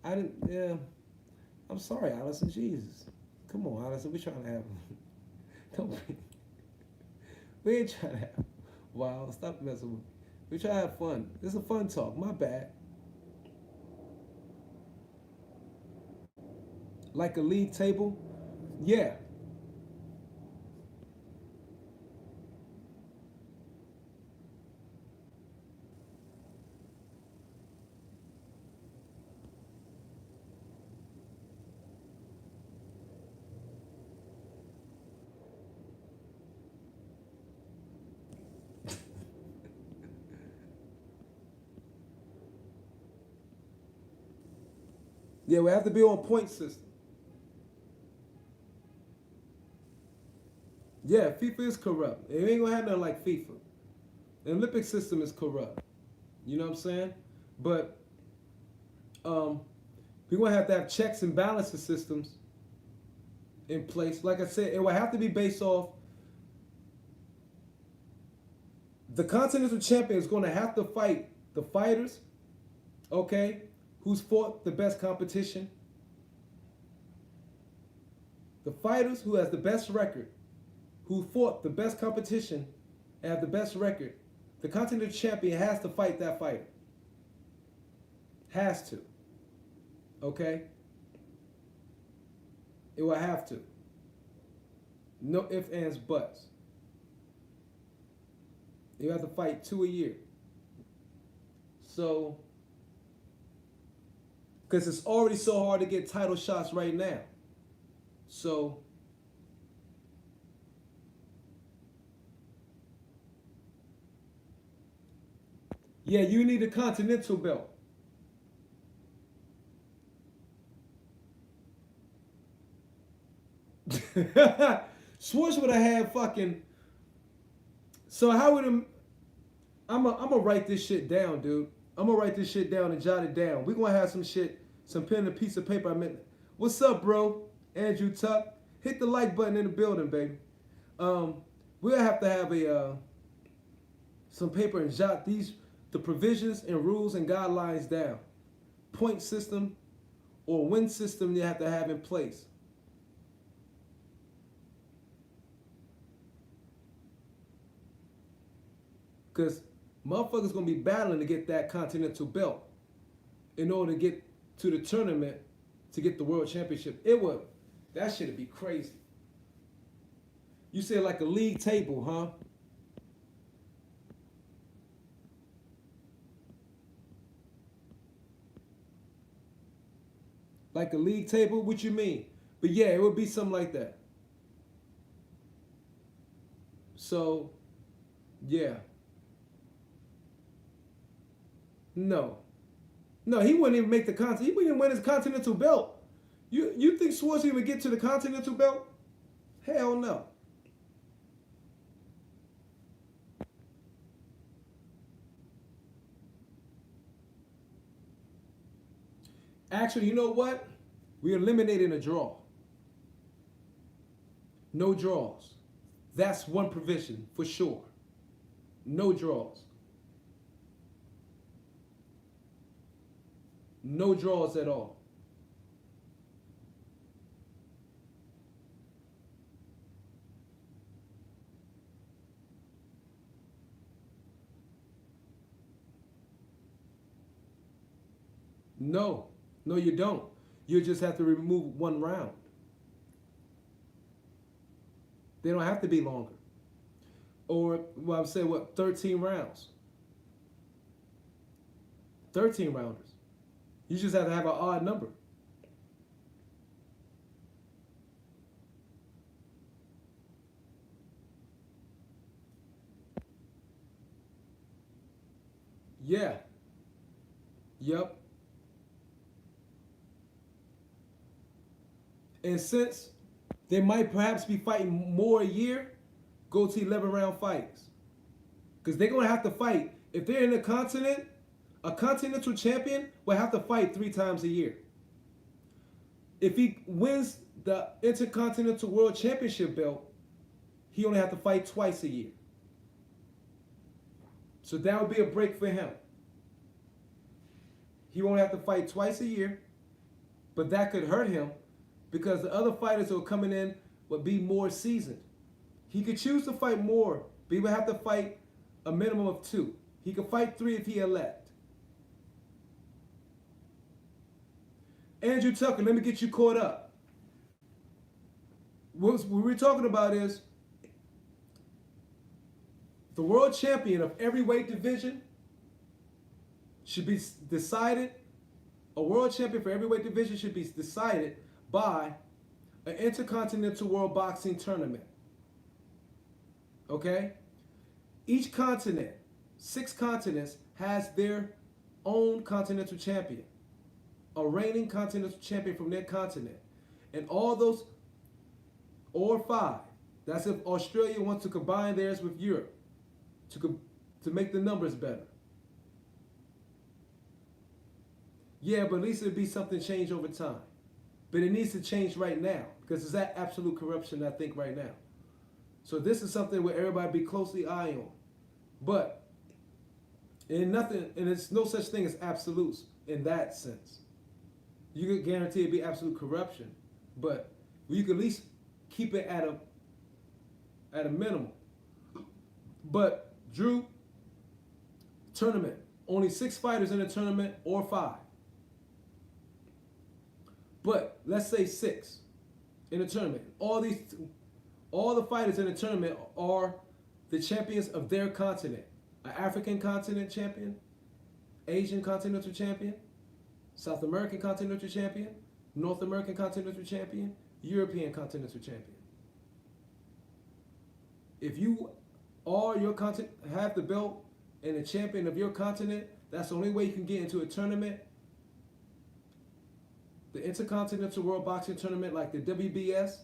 I didn't. Yeah. I'm sorry, Allison. Jesus, come on, Allison. We're trying to have. Don't be. We ain't trying to have. Wow, stop messing with me. We try to have fun. This is a fun talk. My bad. Like a league table? Yeah. Yeah, we have to be on point system. Yeah, FIFA is corrupt. It ain't gonna have nothing like FIFA. The Olympic system is corrupt. You know what I'm saying? But we're gonna have to have checks and balances systems in place. Like I said, it will have to be based off the continental champion is gonna have to fight the fighters, okay, who's fought the best competition. The fighters who has the best record, who fought the best competition and have the best record, the continental champion has to fight that fighter. Has to. Okay? It will have to. No ifs, ands, buts. You have to fight 2 a year. So, because it's already so hard to get title shots right now. So, yeah, you need a continental belt. Schwartz would have had fucking. So how would him? I'm gonna write this shit down, dude. I'm gonna write this shit down and jot it down. We're gonna have some shit, some pen and a piece of paper. I meant, what's up, bro? Andrew Tuck. Hit the like button in the building, baby. We'll have to have a some paper and jot these the provisions and rules and guidelines down. Point system or win system you have to have in place. Because motherfuckers going to be battling to get that Continental belt in order to get to the tournament to get the World Championship. That shit'd be crazy. You say like a league table, huh? Like a league table? What you mean? But yeah, it would be something like that. So, yeah. No. No, he wouldn't even make the continent. He wouldn't even win his Continental belt. You think Schwarzenegger would get to the Continental belt? Hell no. Actually, you know what? We're eliminating a draw. No draws. That's one provision for sure. No draws. No draws at all. No. No, you don't. You just have to remove one round. They don't have to be longer. Or, well, I'm saying, 13 rounds. 13 rounders. You just have to have an odd number. Yeah. Yep. And since they might perhaps be fighting more a year, go to 11 round fights. Because they're going to have to fight. If they're in a continent, a continental champion will have to fight 3 times a year. If he wins the Intercontinental World Championship belt, he only have to fight twice a year. So that would be a break for him. He won't have to fight twice a year, but that could hurt him because the other fighters who are coming in would be more seasoned. He could choose to fight more, but he would have to fight a minimum of 2. He could fight 3 if he elect. Andrew Tucker, let me get you caught up. What we're talking about is the world champion of every weight division should be decided. A world champion for every weight division should be decided by an Intercontinental World Boxing Tournament. Okay? Each continent, 6 continents, has their own continental champion. A reigning continental champion from their continent. And all those, or 5. That's if Australia wants to combine theirs with Europe to make the numbers better. Yeah, but at least it'll be something change over time. But it needs to change right now because it's that absolute corruption, I think, right now. So this is something where everybody be closely eye on. But it's no such thing as absolutes in that sense. You could guarantee it'd be absolute corruption, but you could at least keep it at a minimum. But Drew, tournament, only 6 fighters in the tournament or 5. But let's say 6 in the tournament. All the fighters in the tournament are the champions of their continent. An African continent champion, Asian continental champion, South American continental champion, North American continental champion, European continental champion. If you are your continent, have the belt and the champion of your continent, that's the only way you can get into a tournament. The Intercontinental World Boxing Tournament like the WBS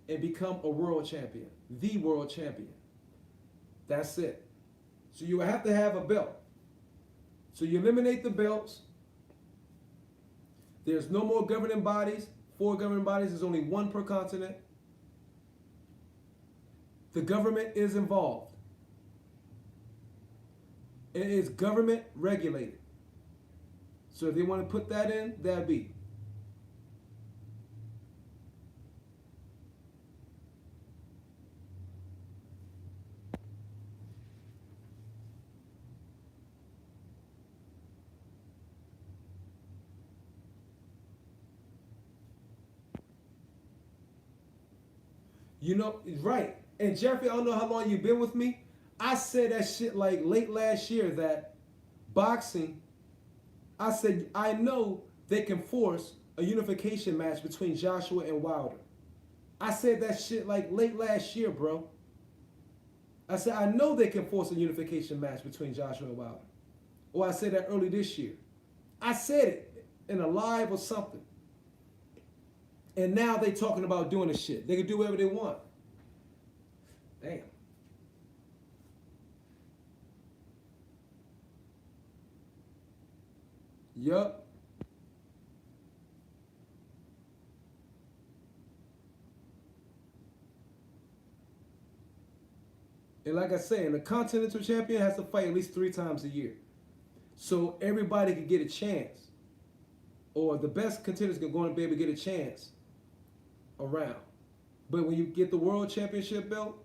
and become a world champion, the world champion. That's it. So you have to have a belt. So you eliminate the belts. There's no more governing bodies. 4 governing bodies. There's only 1 per continent. The government is involved. and it's government regulated. So if they want to put that in, that'd be. You know, right. And Jeffrey, I don't know how long you've been with me. I said that shit like late last year that boxing, I said, I know they can force a unification match between Joshua and Wilder. I said that shit like late last year, bro. I said, I know they can force a unification match between Joshua and Wilder. Or I said that early this year. I said it in a live or something. And now they talking about doing this shit. They can do whatever they want. Damn. Yup. And like I say, the Continental Champion has to fight at least 3 times a year. So everybody can get a chance. Or the best contenders are going to be able to get a chance around. But when you get the World Championship belt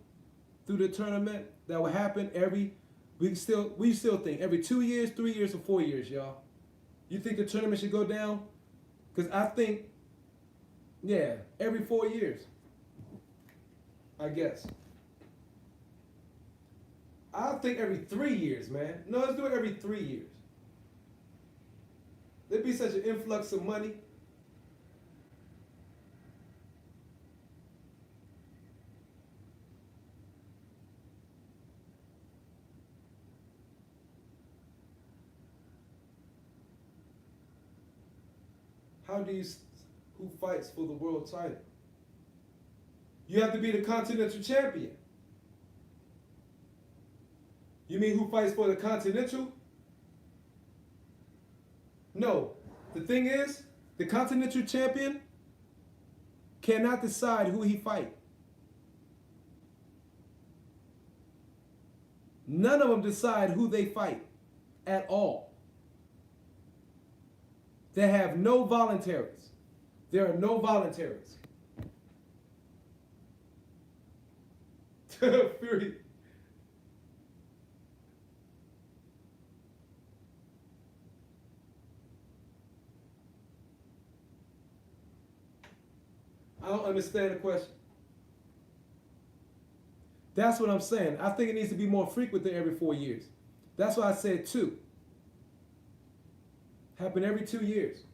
through the tournament, that will happen we still think every 2 years, 3 years, or 4 years, y'all. You think the tournament should go down? Because I think, yeah, every 4 years. I guess. I think every 3 years, man. No, let's do it every 3 years. There'd be such an influx of money. Who fights for the world title? You have to be the Continental Champion. You mean who fights for the Continental? No. The thing is, the Continental Champion cannot decide who he fight. None of them decide who they fight at all. They have no voluntaries. There are no voluntaries. Fury. I don't understand the question. That's what I'm saying. I think it needs to be more frequent than every 4 years. That's why I said 2. Happen every 2 years.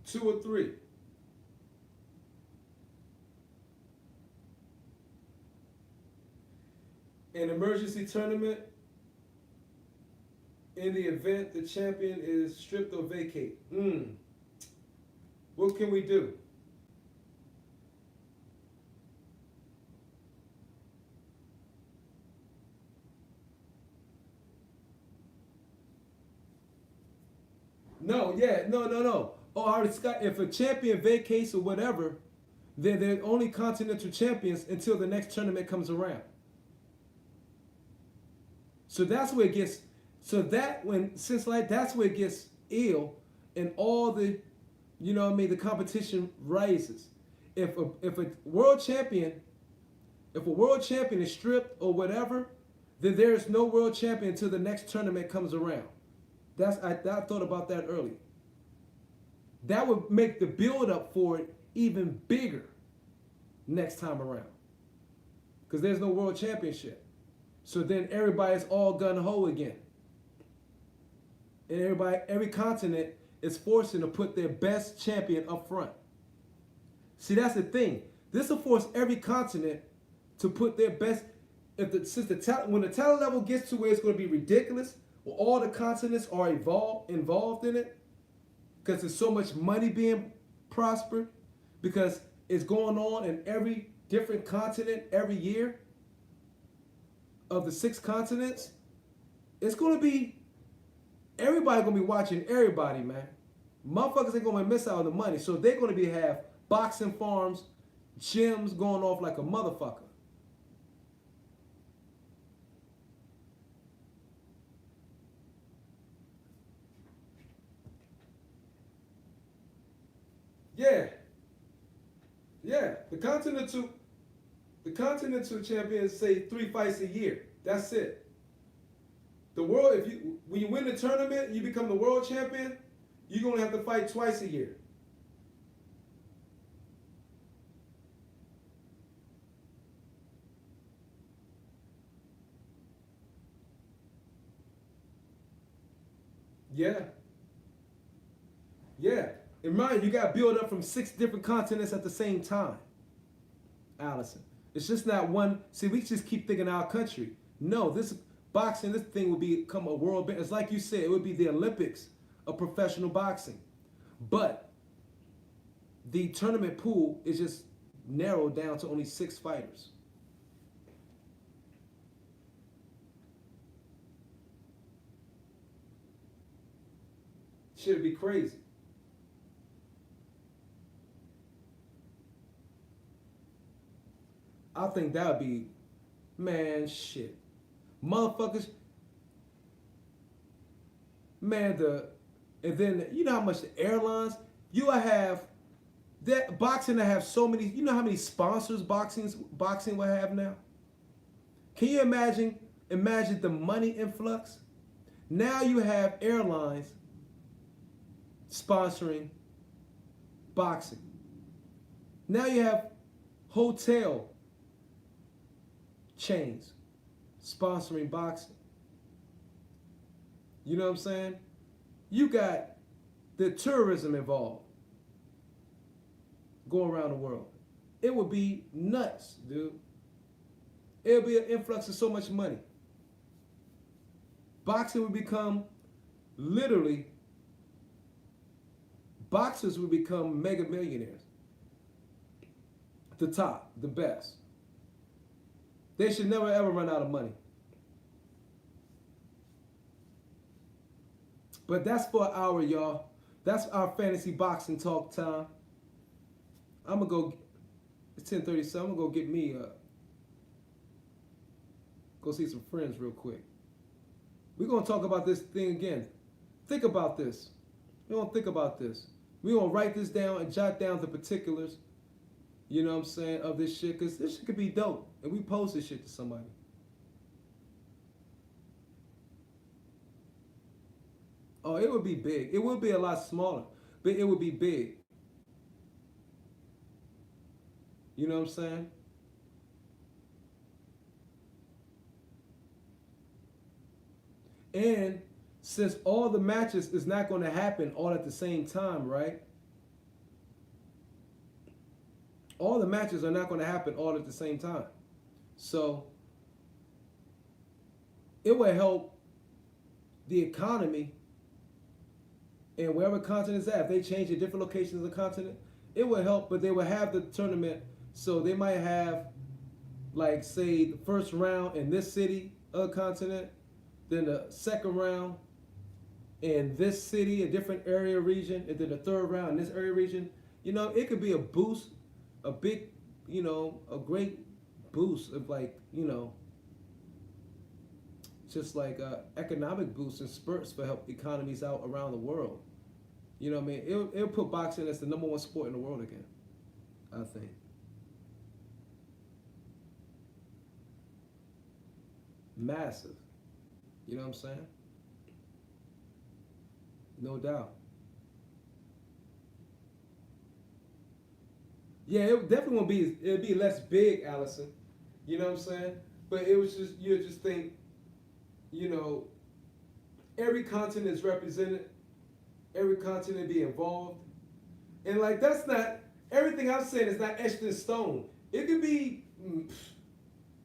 2 or 3. An emergency tournament in the event the champion is stripped or vacate. What can we do? No. Oh, I already got, if a champion vacates or whatever, then they're only continental champions until the next tournament comes around. So that's where it gets, that's where it gets ill, and all the, the competition rises. If a world champion is stripped or whatever, then there is no world champion until the next tournament comes around. I thought about that earlier. That would make the build up for it even bigger next time around, because there's no world championship. So then everybody's all gun ho again, and every continent is forcing to put their best champion up front. See, that's the thing. This will force every continent to put their best. When the talent level gets to where it's going to be ridiculous, where all the continents are involved in it, because there's so much money being prospered, because it's going on in every different continent every year of the 6 continents, it's going to be, everybody going to be watching everybody, man. Motherfuckers ain't going to miss out on the money, so they're going to have boxing farms, gyms going off like a motherfucker. The Continental, the Continental champions say 3 fights a year. That's it. The world, when you win the tournament, you become the world champion. You're gonna have to fight twice a year. Yeah. Yeah. And mind you got build up from 6 different continents at the same time, Allison. It's just not one. See, we just keep thinking our country. No, this boxing, this thing will become a world. It's like you said, it would be the Olympics of professional boxing. But the tournament pool is just narrowed down to only 6 fighters. Should be crazy. I think that would be, man, shit. Motherfuckers, man, and then, you know how much the airlines, you will have, that boxing to have so many, you know how many sponsors boxing will have now? Can you imagine the money influx? Now you have airlines sponsoring boxing. Now you have hotel chains sponsoring boxing. You know what I'm saying? You got the tourism involved going around the world. It would be nuts, dude. It would be an influx of so much money. Boxing would become literally, boxers would become mega millionaires. The top, the best. They should never ever run out of money. But that's for an hour, y'all. That's our fantasy boxing talk time. I'm gonna go. It's 10:30, so I'm gonna go get me go see some friends real quick. We're gonna talk about this thing again. Think about this. We're gonna think about this. We're gonna write this down and jot down the particulars. You know what I'm saying, of this shit, because this shit could be dope. And we post this shit to somebody. Oh, it would be big. It would be a lot smaller, but it would be big. You know what I'm saying? And since all the matches is not going to happen all at the same time, right? All the matches are not going to happen all at the same time. So it will help the economy and wherever continent is at. If they change at different locations of the continent, it will help, but they will have the tournament. So they might have, like, say, the first round in this city of the continent, then the second round in this city, a different area region, and then the third round in this area region. You know, it could be a boost, a big, you know, a great boost of, like, you know, just like economic boosts and spurts for help economies out around the world. You know what I mean? It'll put boxing as the #1 sport in the world again, I think. Massive. You know what I'm saying? No doubt. Yeah, it definitely won't be, it'll be less big, Allison. You know what I'm saying? But it was just, you just think, you know, every continent is represented, every continent be involved. And like, that's not, everything I'm saying is not etched in stone. It could be,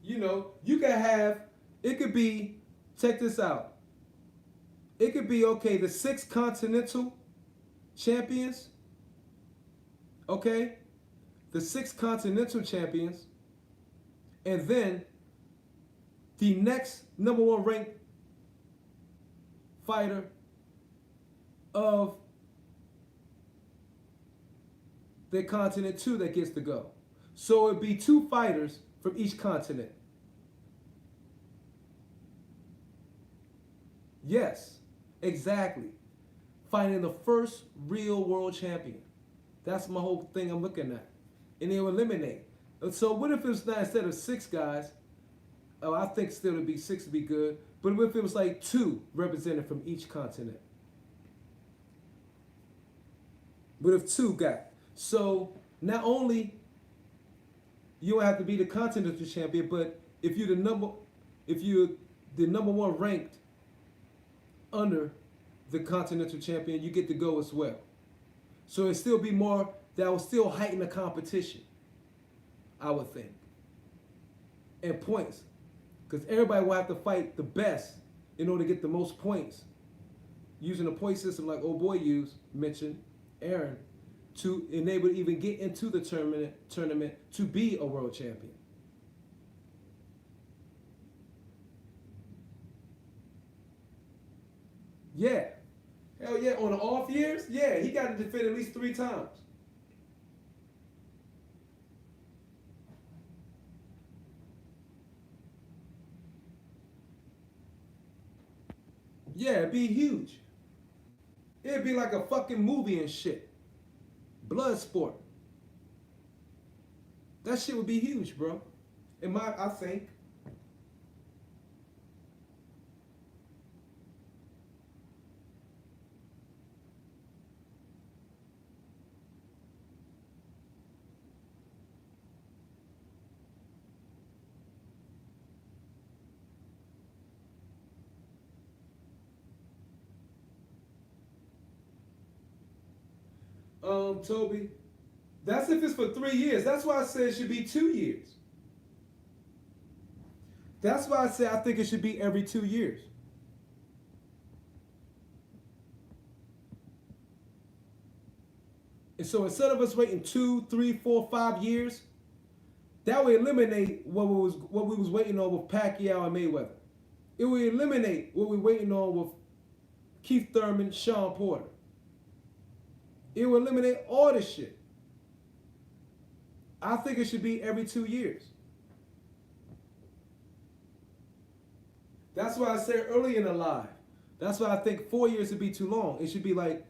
you know, you could have, it could be, check this out. It could be, okay, the 6 continental champions, okay? The 6 continental champions, and then the next #1 ranked fighter of the continent 2 that gets to go. So it'd be 2 fighters from each continent. Yes, exactly. Fighting the first real world champion. That's my whole thing I'm looking at. and they'll eliminate. So what if it's not instead of 6 guys? Oh, I think still to be 6 would be good. But what if it was like 2 represented from each continent? What if 2 got? So not only you don't have to be the continental champion, but if you're the number 1 ranked under the continental champion, you get to go as well. So it still be more, that will still heighten the competition, I would think. And points. Because everybody will have to fight the best in order to get the most points. Using a point system like old boy mentioned, Aaron, to enable to even get into the tournament to be a world champion. Yeah. Hell yeah. On the off years, yeah, he got to defend at least 3 times. Yeah, it'd be huge. It'd be like a fucking movie and shit. Blood sport. That shit would be huge, bro. I think. Toby, that's if it's for 3 years. That's why I said it should be 2 years. That's why I said I think it should be every 2 years. And so instead of us waiting 2, 3, 4, 5 years, that would eliminate what we was waiting on with Pacquiao and Mayweather. It would eliminate what we're waiting on with Keith Thurman, Sean Porter. It will eliminate all this shit. I think it should be every 2 years. That's why I said early in the live. That's why I think 4 years would be too long. It should be like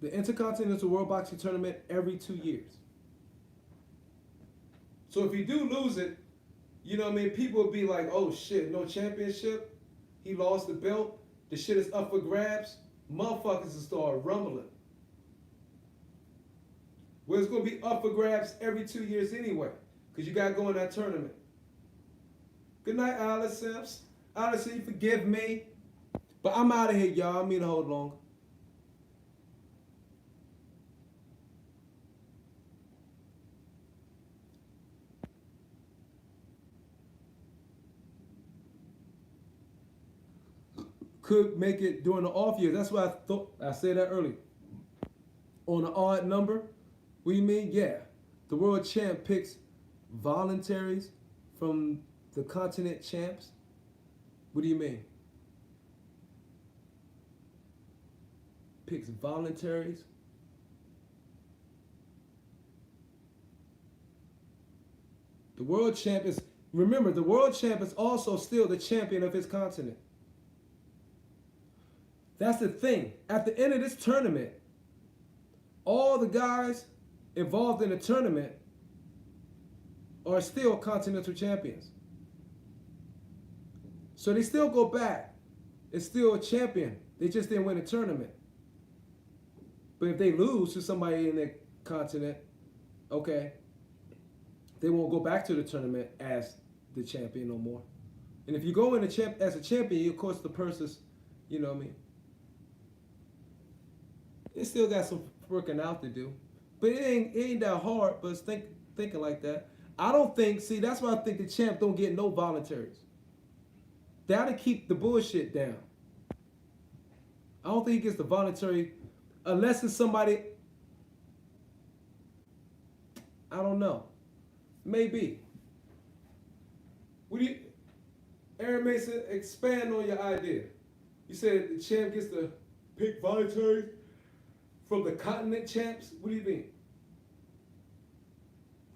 the Intercontinental World Boxing Tournament every 2 years. So if you do lose it, you know what I mean, people will be like, oh shit, no championship. He lost the belt. The shit is up for grabs. Motherfuckers will start rumbling. Well, it's going to be up for grabs every 2 years anyway, because you got to go in that tournament. Good night, Allison. Allison, you forgive me. But I'm out of here, y'all. I mean to hold long. Could make it during the off year. That's why I said that earlier. On an odd number, what do you mean? Yeah. The world champ picks voluntaries from the continent champs. What do you mean? Picks voluntaries? The world champ is, remember, the world champ is also still the champion of his continent. That's the thing. At the end of this tournament, all the guys involved in the tournament are still continental champions. So they still go back. It's still a champion. They just didn't win a tournament. But if they lose to somebody in their continent, okay, they won't go back to the tournament as the champion no more. And if you go in as a champion, of course the purse is, you know what I mean? It still got some working out to do. But it ain't that hard, but it's thinking like that. I don't think, see, that's why I think the champ don't get no voluntaries. That'll keep the bullshit down. I don't think he gets the voluntary, unless it's somebody, I don't know. Maybe. What do you, Aaron Mason, expand on your idea. You said the champ gets to pick voluntaries from the continent champs? What do you mean?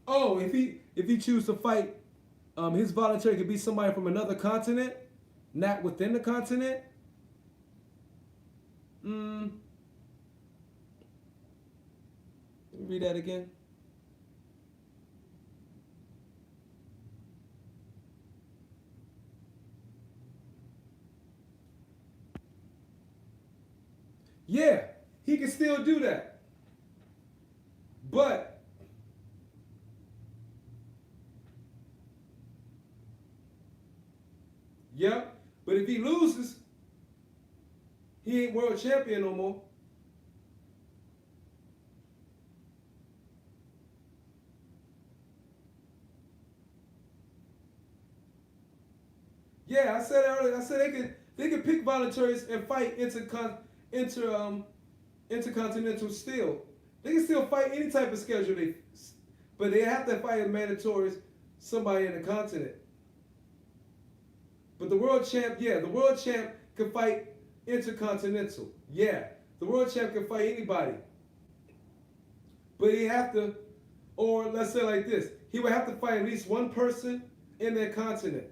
Oh, if he chooses to fight, his voluntary could be somebody from another continent, not within the continent. Let me read that again. Yeah, he can still do that. But yeah, but if he loses, he ain't world champion no more. Yeah, I said earlier. I said they could pick voluntaries and fight intercontinental still. They can still fight any type of schedule but they have to fight a mandatory somebody in the continent. But the world champ, yeah, the world champ can fight intercontinental. Yeah, the world champ can fight anybody. But he have to, or let's say like this, he would have to fight at least one person in that continent.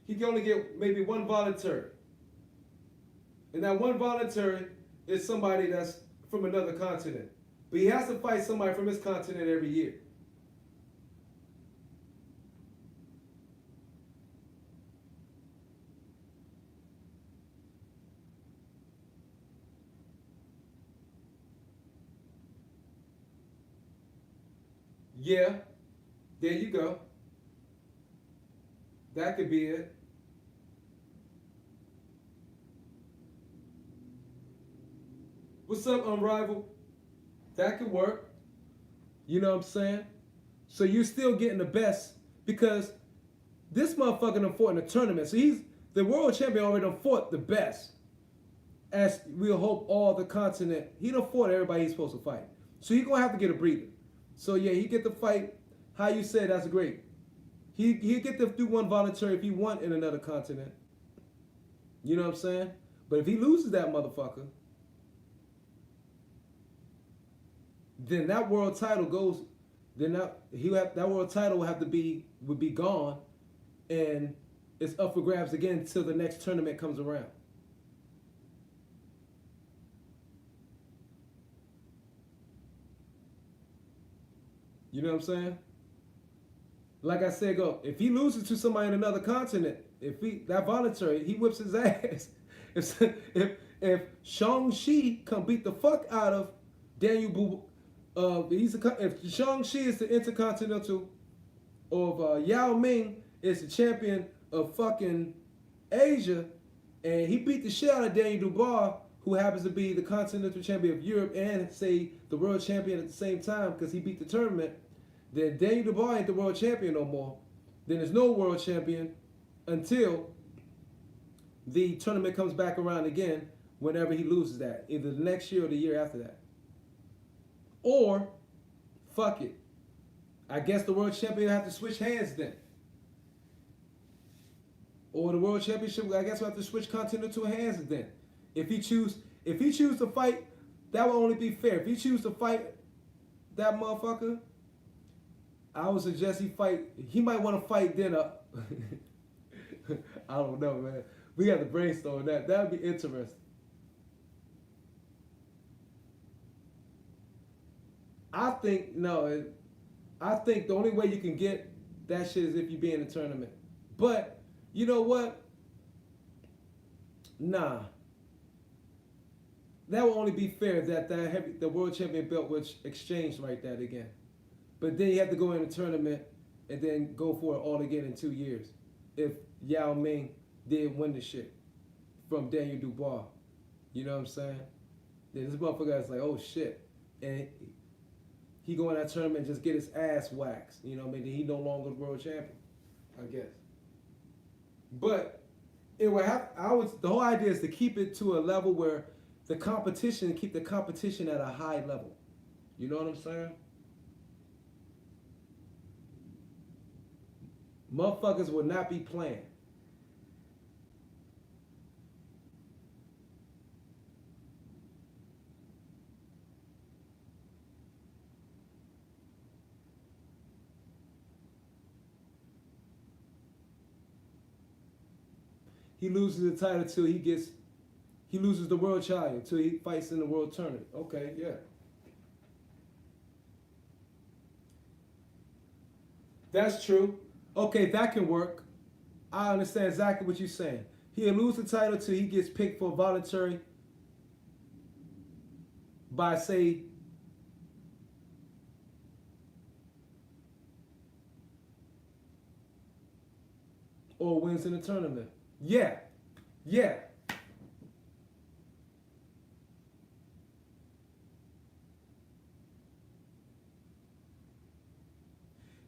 He can only get maybe one voluntary. And that one voluntary is somebody that's from another continent. But he has to fight somebody from his continent every year. Yeah, there you go. That could be it. What's up, Unrivaled? That could work. You know what I'm saying? So you're still getting the best because this motherfucker done fought in a tournament. So he's the world champion already done fought the best. As we'll hope all the continent. He done fought everybody he's supposed to fight. So he's gonna have to get a breather. So yeah, he get to fight. How you said that's great. He get to do one voluntary if he want in another continent. You know what I'm saying? But if he loses that motherfucker, then that world title goes. Then that world title would be gone, and it's up for grabs again until the next tournament comes around. You know what I'm saying? Like I said, if he loses to somebody in another continent, that voluntary, he whips his ass. If Shang-Chi come beat the fuck out of Daniel if Shang-Chi is the Intercontinental, or if Yao Ming is the champion of fucking Asia, and he beat the shit out of Daniel Dubois, who happens to be the Continental Champion of Europe and say the World Champion at the same time because he beat the tournament, then Daniel Dubois ain't the World Champion no more. Then there's no World Champion until the tournament comes back around again whenever he loses that, either the next year or the year after that. Or, fuck it. I guess the World Champion will have to switch hands then. Or the World Championship, I guess we'll have to switch continental hands then. If he choose to fight, that will only be fair. If he choose to fight that motherfucker, I would suggest he might want to fight then I don't know, man. We got to brainstorm that. That would be interesting. I think the only way you can get that shit is if you be in a tournament. But you know what? Nah. That will only be fair that the world champion belt was exchanged like that again. But then you have to go in a tournament and then go for it all again in 2 years. If Yao Ming did win the shit from Daniel Dubois. You know what I'm saying? Then this motherfucker is like, oh shit. And he go in that tournament and just get his ass waxed. You know what I mean? He no longer the world champion, I guess. But it would the whole idea is to keep it to a level where keep the competition at a high level. You know what I'm saying? Motherfuckers would not be playing. He loses the title till he loses the world title till he fights in the world tournament. Okay, yeah. That's true. Okay, that can work. I understand exactly what you're saying. He'll lose the title till he gets picked for voluntary. by say or wins in the tournament. Yeah. Yeah.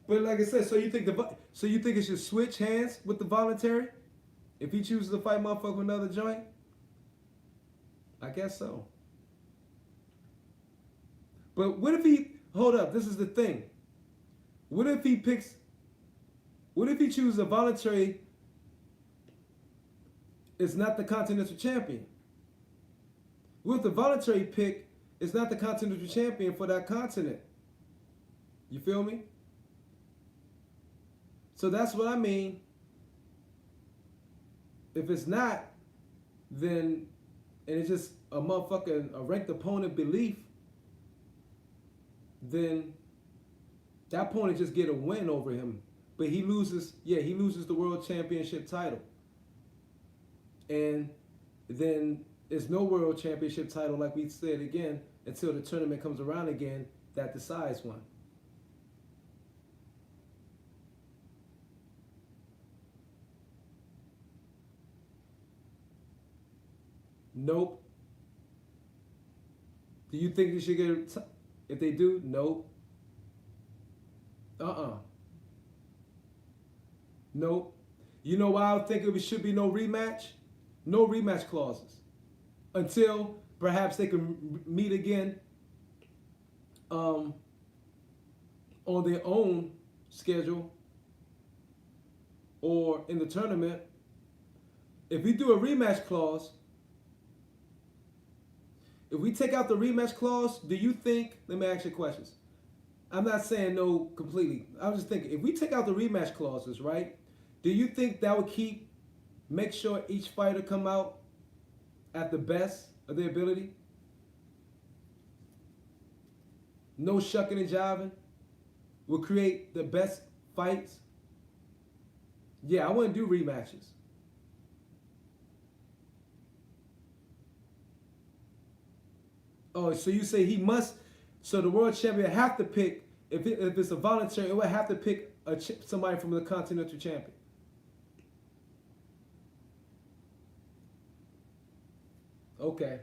But like I said, so you think it should switch hands with the voluntary? If he chooses to fight motherfucker with another joint? I guess so. But what if he hold up, this is the thing. What if he chooses a voluntary is not the Continental Champion? What if the voluntary pick is not the Continental Champion for that continent? You feel me? So that's what I mean. If it's not, then, and it's just a motherfucking a ranked opponent belief, then that opponent just get a win over him. But he loses the world championship title. And then there's no world championship title, like we said again, until the tournament comes around again that decides one. Nope. Do you think they should get if they do? Nope. Nope. You know why I think it should be no rematch? No rematch clauses. Until perhaps they can meet again on their own schedule or in the tournament. If we do a rematch clause, if we take out the rematch clause, do you think, let me ask you questions. I'm not saying no completely. I was just thinking, if we take out the rematch clauses, right? Do you think that would make sure each fighter come out at the best of their ability? No shucking and jiving? Will create the best fights? Yeah, I wouldn't do rematches. Oh, so you say he must, so the world champion have to pick, if it's a voluntary, it would have to pick somebody from the Continental Champion. Okay.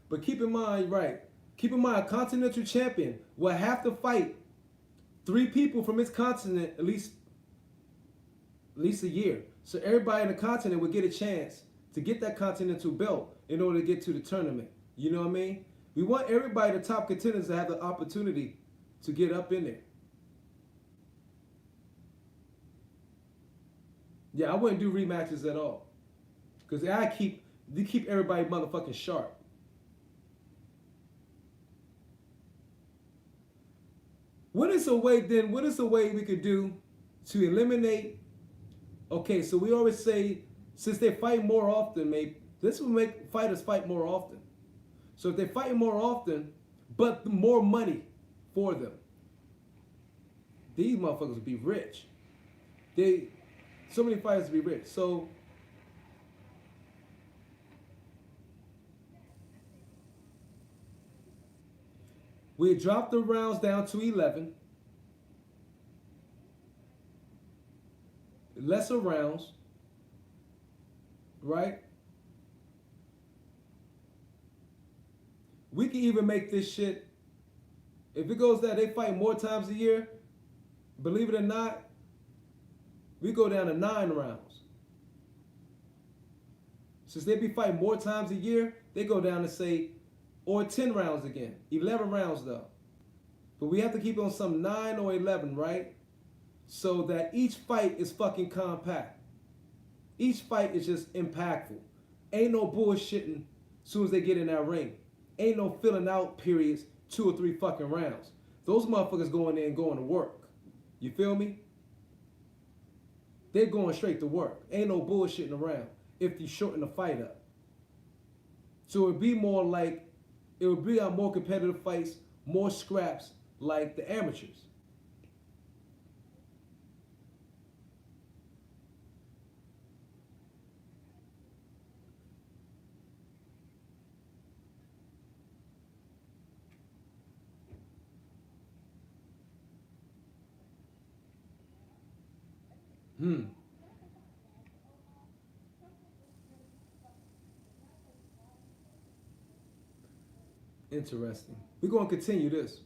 But keep in mind, a Continental Champion will have to fight 3 people from his continent at least a year. So everybody in the continent would get a chance to get that Continental belt in order to get to the tournament. You know what I mean? We want everybody, the top contenders, to have the opportunity to get up in there. Yeah, I wouldn't do rematches at all. Because you keep everybody motherfucking sharp. What is a way we could do to eliminate, okay, so we always say, since they fight more often, maybe, this will make fighters fight more often. So if they fight more often, but more money for them, these motherfuckers would be rich. So many fighters would be rich. So we dropped the rounds down to 11. Lesser rounds, right? We can even make this shit, if it goes that they fight more times a year, believe it or not, we go down to 9 rounds. Since they be fighting more times a year, they go down to say, or 10 rounds again. 11 rounds though. But we have to keep on some 9 or 11, right? So that each fight is fucking compact. Each fight is just impactful. Ain't no bullshitting as soon as they get in that ring. Ain't no filling out periods 2 or 3 fucking rounds. Those motherfuckers going in and going to work. You feel me? They're going straight to work. Ain't no bullshitting around if you shorten the fight up. So it would be more like, it would be more competitive fights, more scraps like the amateurs. Hmm. Interesting. We're gonna continue this.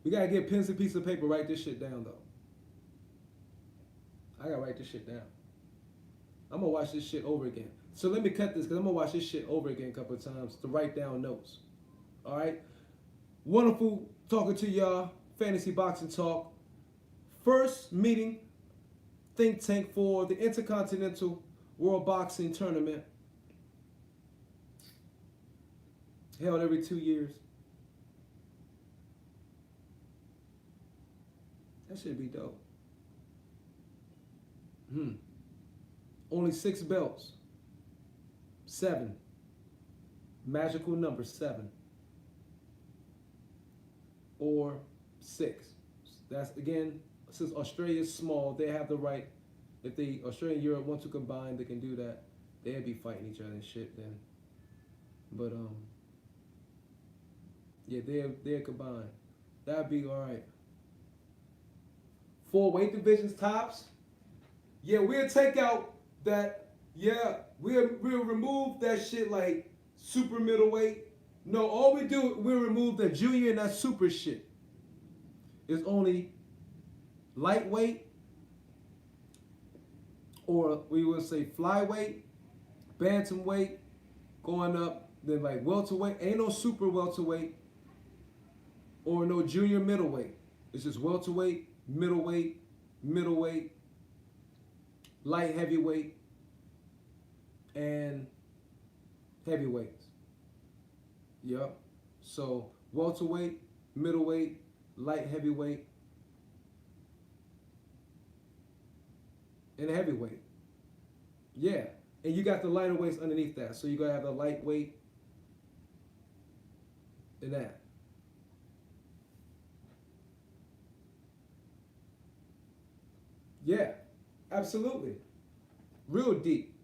We gotta get pens and pieces of paper. Write this shit down though. I gotta write this shit down. I'm gonna watch this shit over again. So let me cut this because I'm gonna watch this shit over again a couple of times to write down notes. All right. Wonderful talking to y'all. Fantasy boxing talk. First meeting, think tank for the Intercontinental World Boxing Tournament, held every 2 years. That should be dope. Only 6 belts. 7. Magical number 7. Or 6. That's again, since Australia is small, they have the right. If they Australia and Europe want to combine, they can do that. They'd be fighting each other and shit then. But yeah, they're combined. That'd be all right. 4 weight divisions tops. Yeah, we'll take out that. Yeah, we'll remove that shit like super middleweight. No, all we do, we'll remove that junior and that super shit. It's only lightweight, or we would say flyweight, bantamweight, going up, then like welterweight. Ain't no super welterweight or no junior middleweight. It's just welterweight, middleweight, light heavyweight, and heavyweights. Yep. So welterweight, middleweight, light heavyweight, and heavyweight. Yeah. And you got the lighter weights underneath that. So you're going to have the lightweight and that. Yeah. Absolutely. Real deep.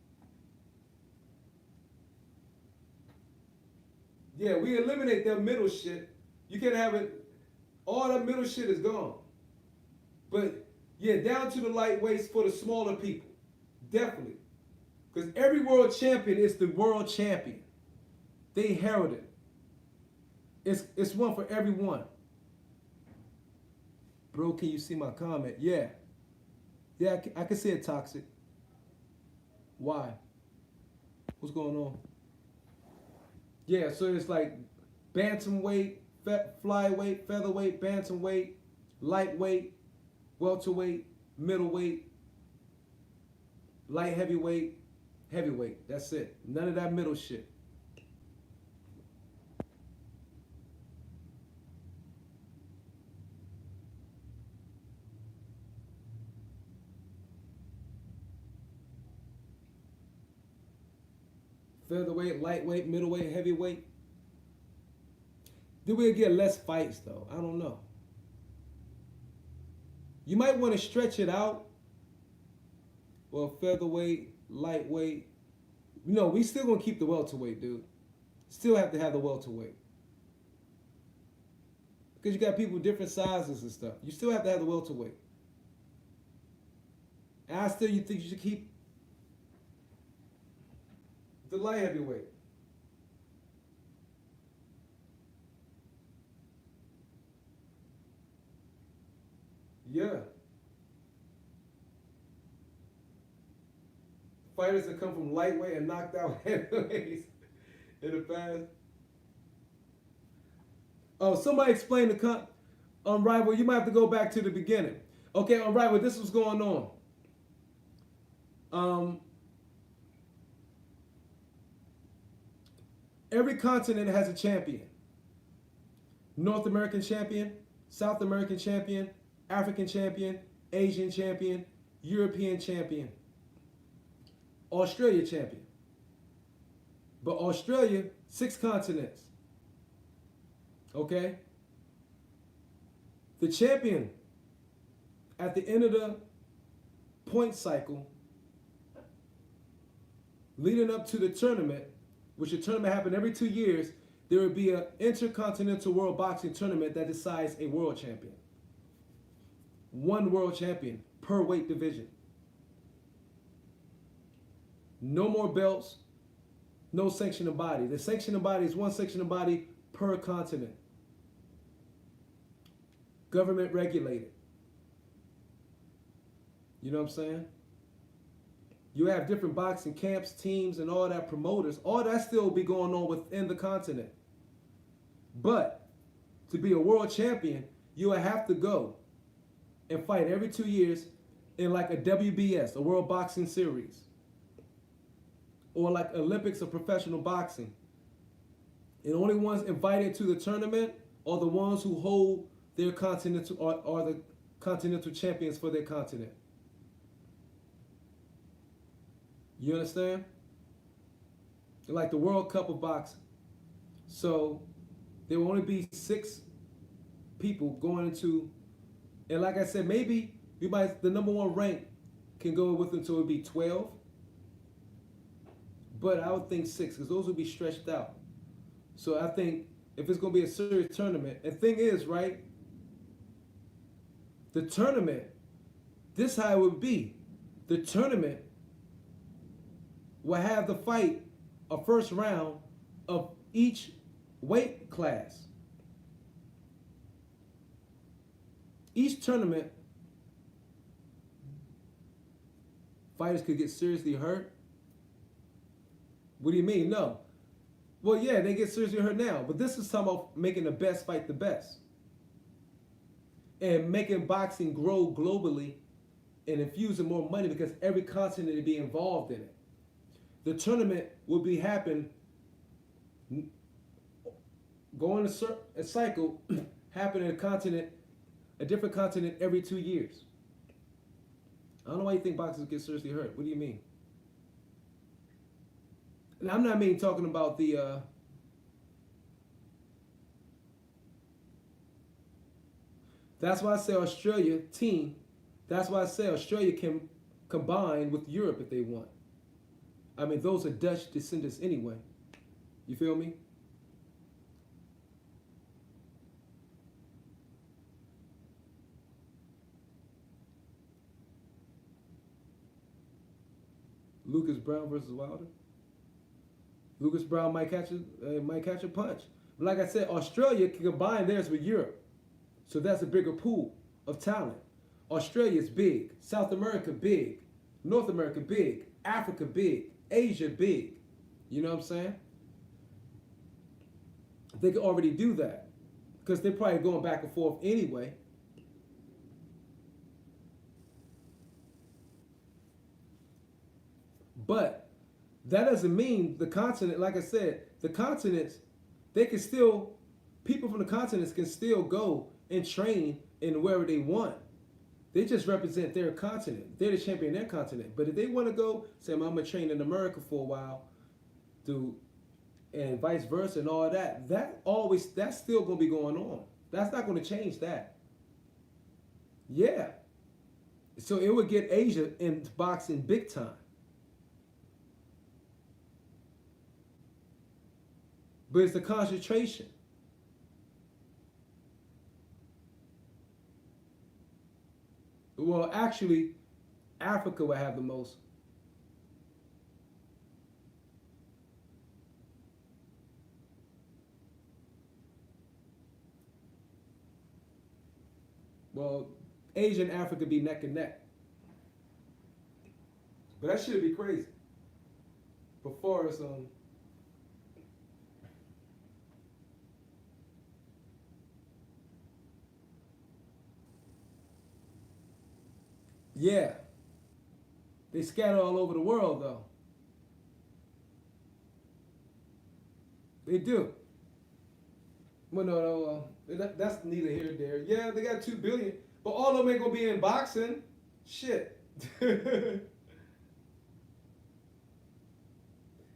Yeah, we eliminate that middle shit. You can't have it. All that middle shit is gone. But yeah, down to the lightweights for the smaller people. Definitely. Because every world champion is the world champion. They herald it. It's one for everyone. Bro, can you see my comment? Yeah. Yeah, I can see it, Toxic. Why? What's going on? Yeah, so it's like bantamweight, flyweight, featherweight, bantamweight, lightweight, welterweight, middleweight, light heavyweight, heavyweight. That's it. None of that middle shit. Featherweight, lightweight, middleweight, heavyweight. Then we'll get less fights though. I don't know. You might want to stretch it out. Well, featherweight, lightweight. No, we still gonna keep the welterweight, dude. Still have to have the welterweight. Because you got people different sizes and stuff. You still have to have the welterweight. And I still you think you should keep the light heavyweight. Yeah. Fighters that come from lightweight and knocked out heavyweights in the past. Oh, somebody explain the Rival. You might have to go back to the beginning. Okay, on Rival, this was going on. Every continent has a champion. North American champion, South American champion, African champion, Asian champion, European champion, Australia champion. But Australia, 6 continents. Okay? The champion at the end of the point cycle, leading up to the tournament, which the tournament happened every 2 years, there would be an Intercontinental World Boxing Tournament that decides a world champion. One world champion per weight division. No more belts, no sanctioning body. The sanctioning body is one sanctioning body per continent. Government regulated. You know what I'm saying? You have different boxing camps, teams, and all that, promoters. All that still be going on within the continent. But to be a world champion, you will have to go and fight every 2 years in like a WBS, a World Boxing Series, or like Olympics of professional boxing. And the only ones invited to the tournament are the ones who hold their continental, are the continental champions for their continent. You understand? Like the World Cup of boxing. So there will only be 6 people going into, and like I said, maybe the number 1 rank can go with until it be 12. But I would think 6, because those will be stretched out. So I think if it's going to be a serious tournament, and thing is, right, the tournament, this is how it would be. The tournament will have the fight, a first round of each weight class. Each tournament, fighters could get seriously hurt. What do you mean? No. Well, yeah, they get seriously hurt now, but this is talking about making the best fight the best. And making boxing grow globally and infusing more money because every continent will be involved in it. The tournament will be happening, going a cycle, happening a different continent every 2 years. I don't know why you think boxers get seriously hurt. What do you mean? And I'm not talking about the that's why I say Australia team. That's why I say Australia can combine with Europe if they want. I mean, those are Dutch descendants anyway. You feel me? Lucas Brown versus Wilder. Lucas Brown might catch a punch. But like I said, Australia can combine theirs with Europe. So that's a bigger pool of talent. Australia's big. South America big. North America big. Africa big. Asia big. You know what I'm saying? They could already do that. Because they're probably going back and forth anyway. But that doesn't mean the continent, like I said, the continents, they can still, people from the continents can still go and train in wherever they want. They just represent their continent. They're the champion in their continent. But if they want to go, say, I'm going to train in America for a while, and vice versa and all that, that's still going to be going on. That's not going to change that. Yeah. So it would get Asia into boxing big time. But it's the concentration. Well, actually, Africa will have the most. Well, Asia and Africa be neck and neck. But that should be crazy. Before it's yeah. They scatter all over the world, though. They do. Well, no, that's neither here nor there. Yeah, they got 2 billion, but all of them ain't gonna be in boxing. Shit.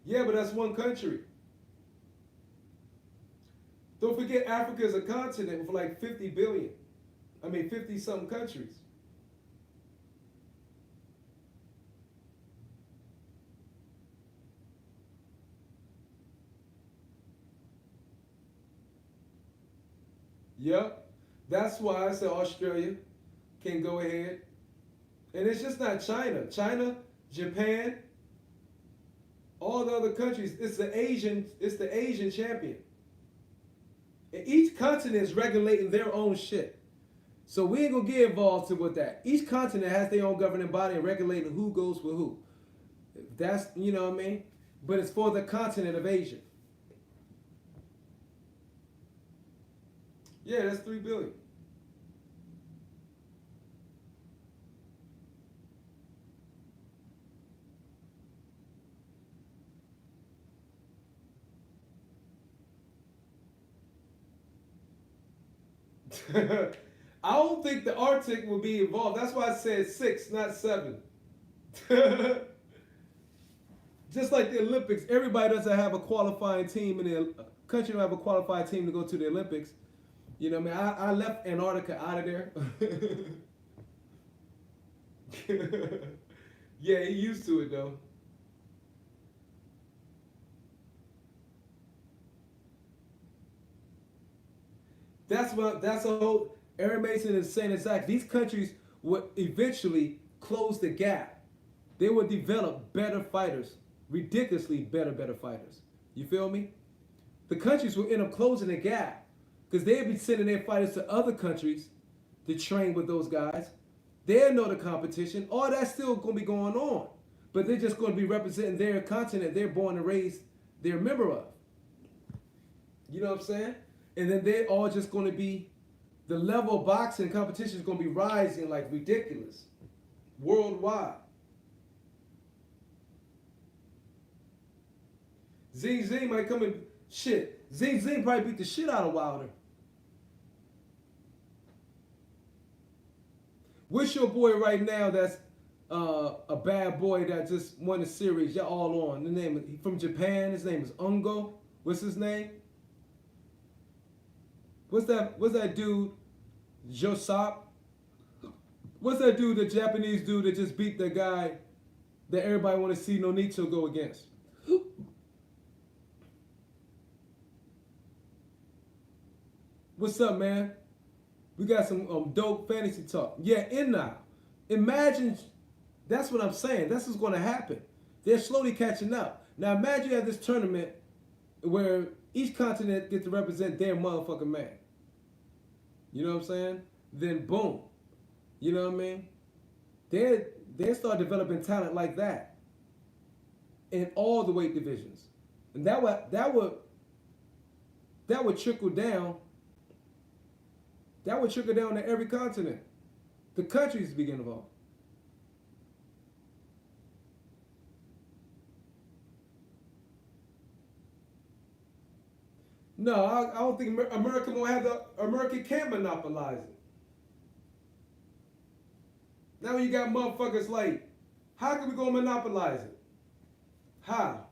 Yeah, but that's one country. Don't forget, Africa is a continent with like 50 billion. 50-something countries. Yep. That's why I said Australia can go ahead And it's just not China. China, Japan, all the other countries. It's the Asian champion. And each continent is regulating their own shit. So we ain't gonna get involved with that. Each continent has their own governing body and regulating who goes with who. That's, you know what I mean? But it's for the continent of Asia. Yeah, that's 3 billion. I don't think the Arctic will be involved. That's why I said 6, not 7. Just like the Olympics, everybody doesn't have a qualifying team, and the country don't have a qualified team to go to the Olympics. You know what I mean? I left Antarctica out of there. Yeah, he used to it though. That's a whole. Aaron Mason is saying exactly. These countries would eventually close the gap. They would develop better fighters, ridiculously better fighters. You feel me? The countries will end up closing the gap because they'll be sending their fighters to other countries to train with those guys. They'll know the competition. All that's still going to be going on. But they're just going to be representing their continent they're born and raised, they're a member of. You know what I'm saying? And then they're all just going to be, the level of boxing competition is going to be rising like ridiculous worldwide. Zing Zing might come and shit. Zing Zing probably beat the shit out of Wilder. What's your boy right now that's a bad boy that just won the series? Y'all all on. The name from Japan. His name is Ungo. What's his name? What's that dude? Josap? What's that dude, the Japanese dude that just beat the guy that everybody want to see Nonito go against? What's up, man? We got some dope fantasy talk. Yeah, in now. Imagine, that's what I'm saying. That's what's going to happen. They're slowly catching up. Now imagine you have this tournament where each continent gets to represent their motherfucking man. You know what I'm saying? Then boom. You know what I mean? They start developing talent like that in all the weight divisions. And that would trickle down. That would trickle down to every continent. The countries begin involved. No, I don't think America won't have America can't monopolize it. Now you got motherfuckers like, how can we go monopolize it? How?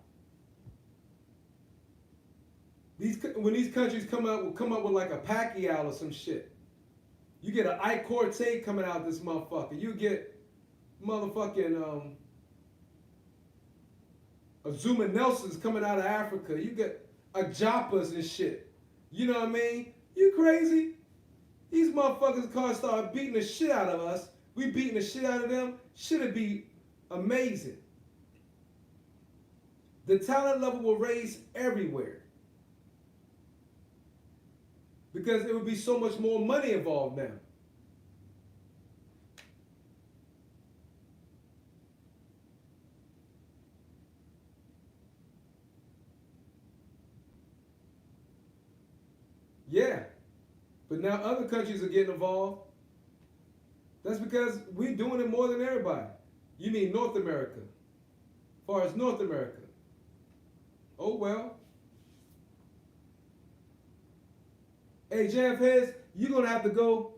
When these countries come up with like a Pacquiao or some shit. You get an Ike Corte coming out this motherfucker. You get motherfucking Azuma Nelson's coming out of Africa. You get Ajapas and shit. You know what I mean? You crazy? These motherfuckers can't start beating the shit out of us. We beating the shit out of them. Shit'd be amazing. The talent level will raise everywhere. Because it would be so much more money involved now. Yeah. But now other countries are getting involved. That's because we're doing it more than everybody. You mean North America. As far as North America. Oh well. Hey, Jeff Heads, you're going to have to go.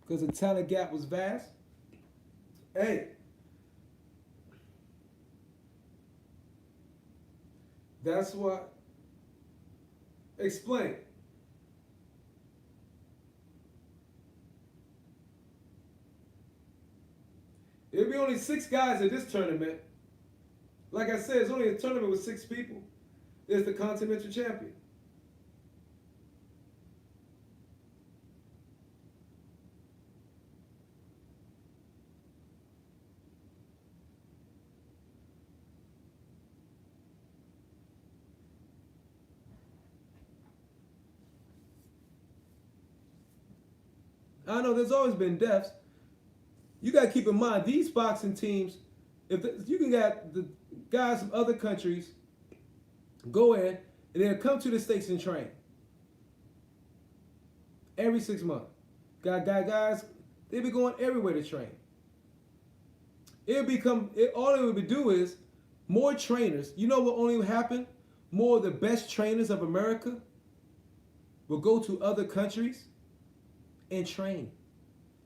Because the talent gap was vast. Hey. That's what. Explain. It'll be only 6 guys at this tournament. Like I said, it's only a tournament with 6 people. It's the Continental Champion. I know there's always been deaths. You got to keep in mind, these boxing teams, if you can get the guys from other countries go in and they'll come to the States and train every 6 months. Got guys, they be going everywhere to train. All it would do is more trainers. You know what only would happen? More of the best trainers of America will go to other countries and train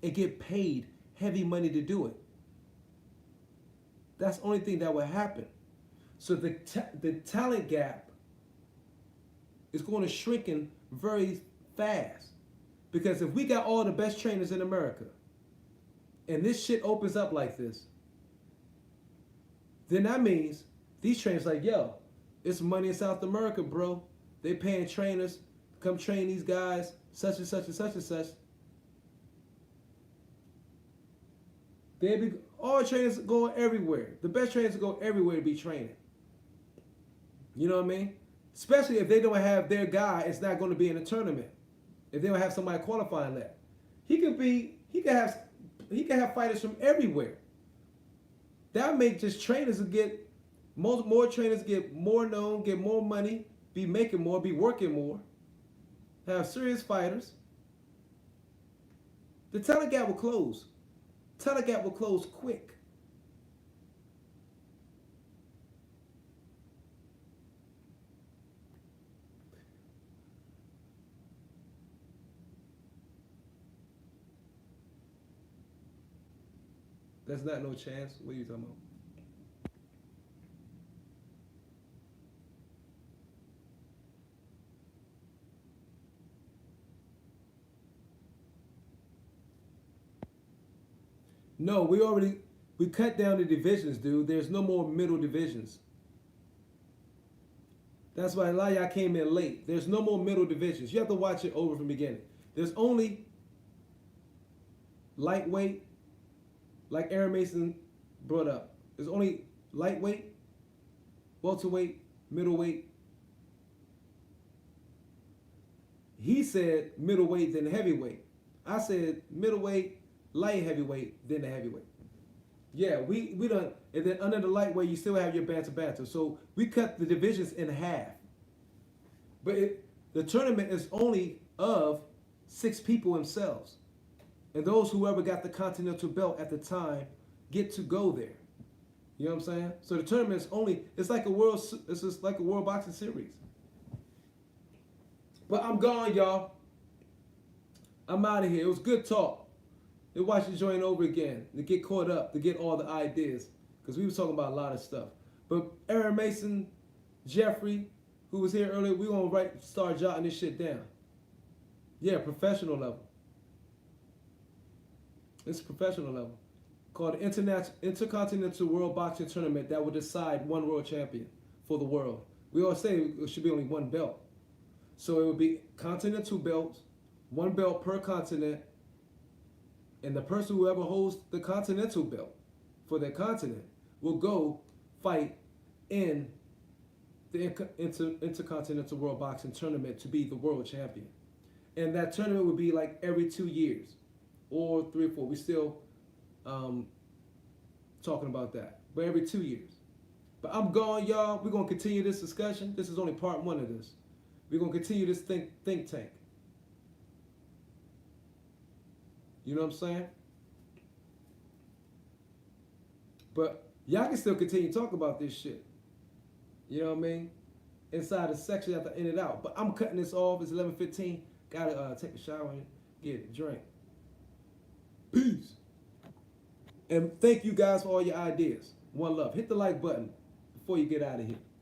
and get paid heavy money to do it. That's the only thing that will happen. So the talent gap is going to shrink in very fast. Because if we got all the best trainers in America and this shit opens up like this, then that means these trainers like, yo, it's money in South America, bro. They paying trainers to come train these guys, such and such and such and such. All trainers going everywhere. The best trainers go everywhere to be training. You know what I mean? Especially if they don't have their guy, it's not going to be in a tournament. If they don't have somebody qualifying that, he can have fighters from everywhere. That make just trainers get more trainers get more known, get more money, be making more, be working more, have serious fighters. The talent gap will close. Talent gap will close quick. That's not no chance. What are you talking about? No, we cut down the divisions, dude. There's no more middle divisions. That's why a lot of y'all came in late. There's no more middle divisions. You have to watch it over from the beginning. There's only lightweight, like Aaron Mason brought up. There's only lightweight, welterweight, middleweight. He said middleweight, then heavyweight. I said middleweight, light heavyweight, then the heavyweight. Yeah, we done, and then under the lightweight, you still have your bantam. So we cut the divisions in half. But the tournament is only of 6 people themselves. And those whoever got the Continental belt at the time get to go there. You know what I'm saying? So the tournament is it's just like a world boxing series. But I'm gone, y'all. I'm out of here. It was good talk. To watch the joint over again, to get caught up, to get all the ideas. Because we were talking about a lot of stuff. But Aaron Mason, Jeffrey, who was here earlier, we're going to start jotting this shit down. Yeah, professional level. It's professional level. Called the Intercontinental World Boxing Tournament that will decide one world champion for the world. We always say it should be only one belt. So it would be continental belts, one belt per continent, and the person who ever holds the continental belt for their continent will go fight in the Intercontinental World Boxing Tournament to be the world champion. And that tournament would be like every 2 years or 3 or 4. We still talking about that. But every 2 years. But I'm gone, y'all. We're going to continue this discussion. This is only part 1 of this. We're going to continue this think tank. You know what I'm saying? But y'all can still continue to talk about this shit. You know what I mean? Inside the section after in it out. But I'm cutting this off. It's 11:15. Gotta take a shower and get a drink. Peace. And thank you guys for all your ideas. One love. Hit the like button before you get out of here.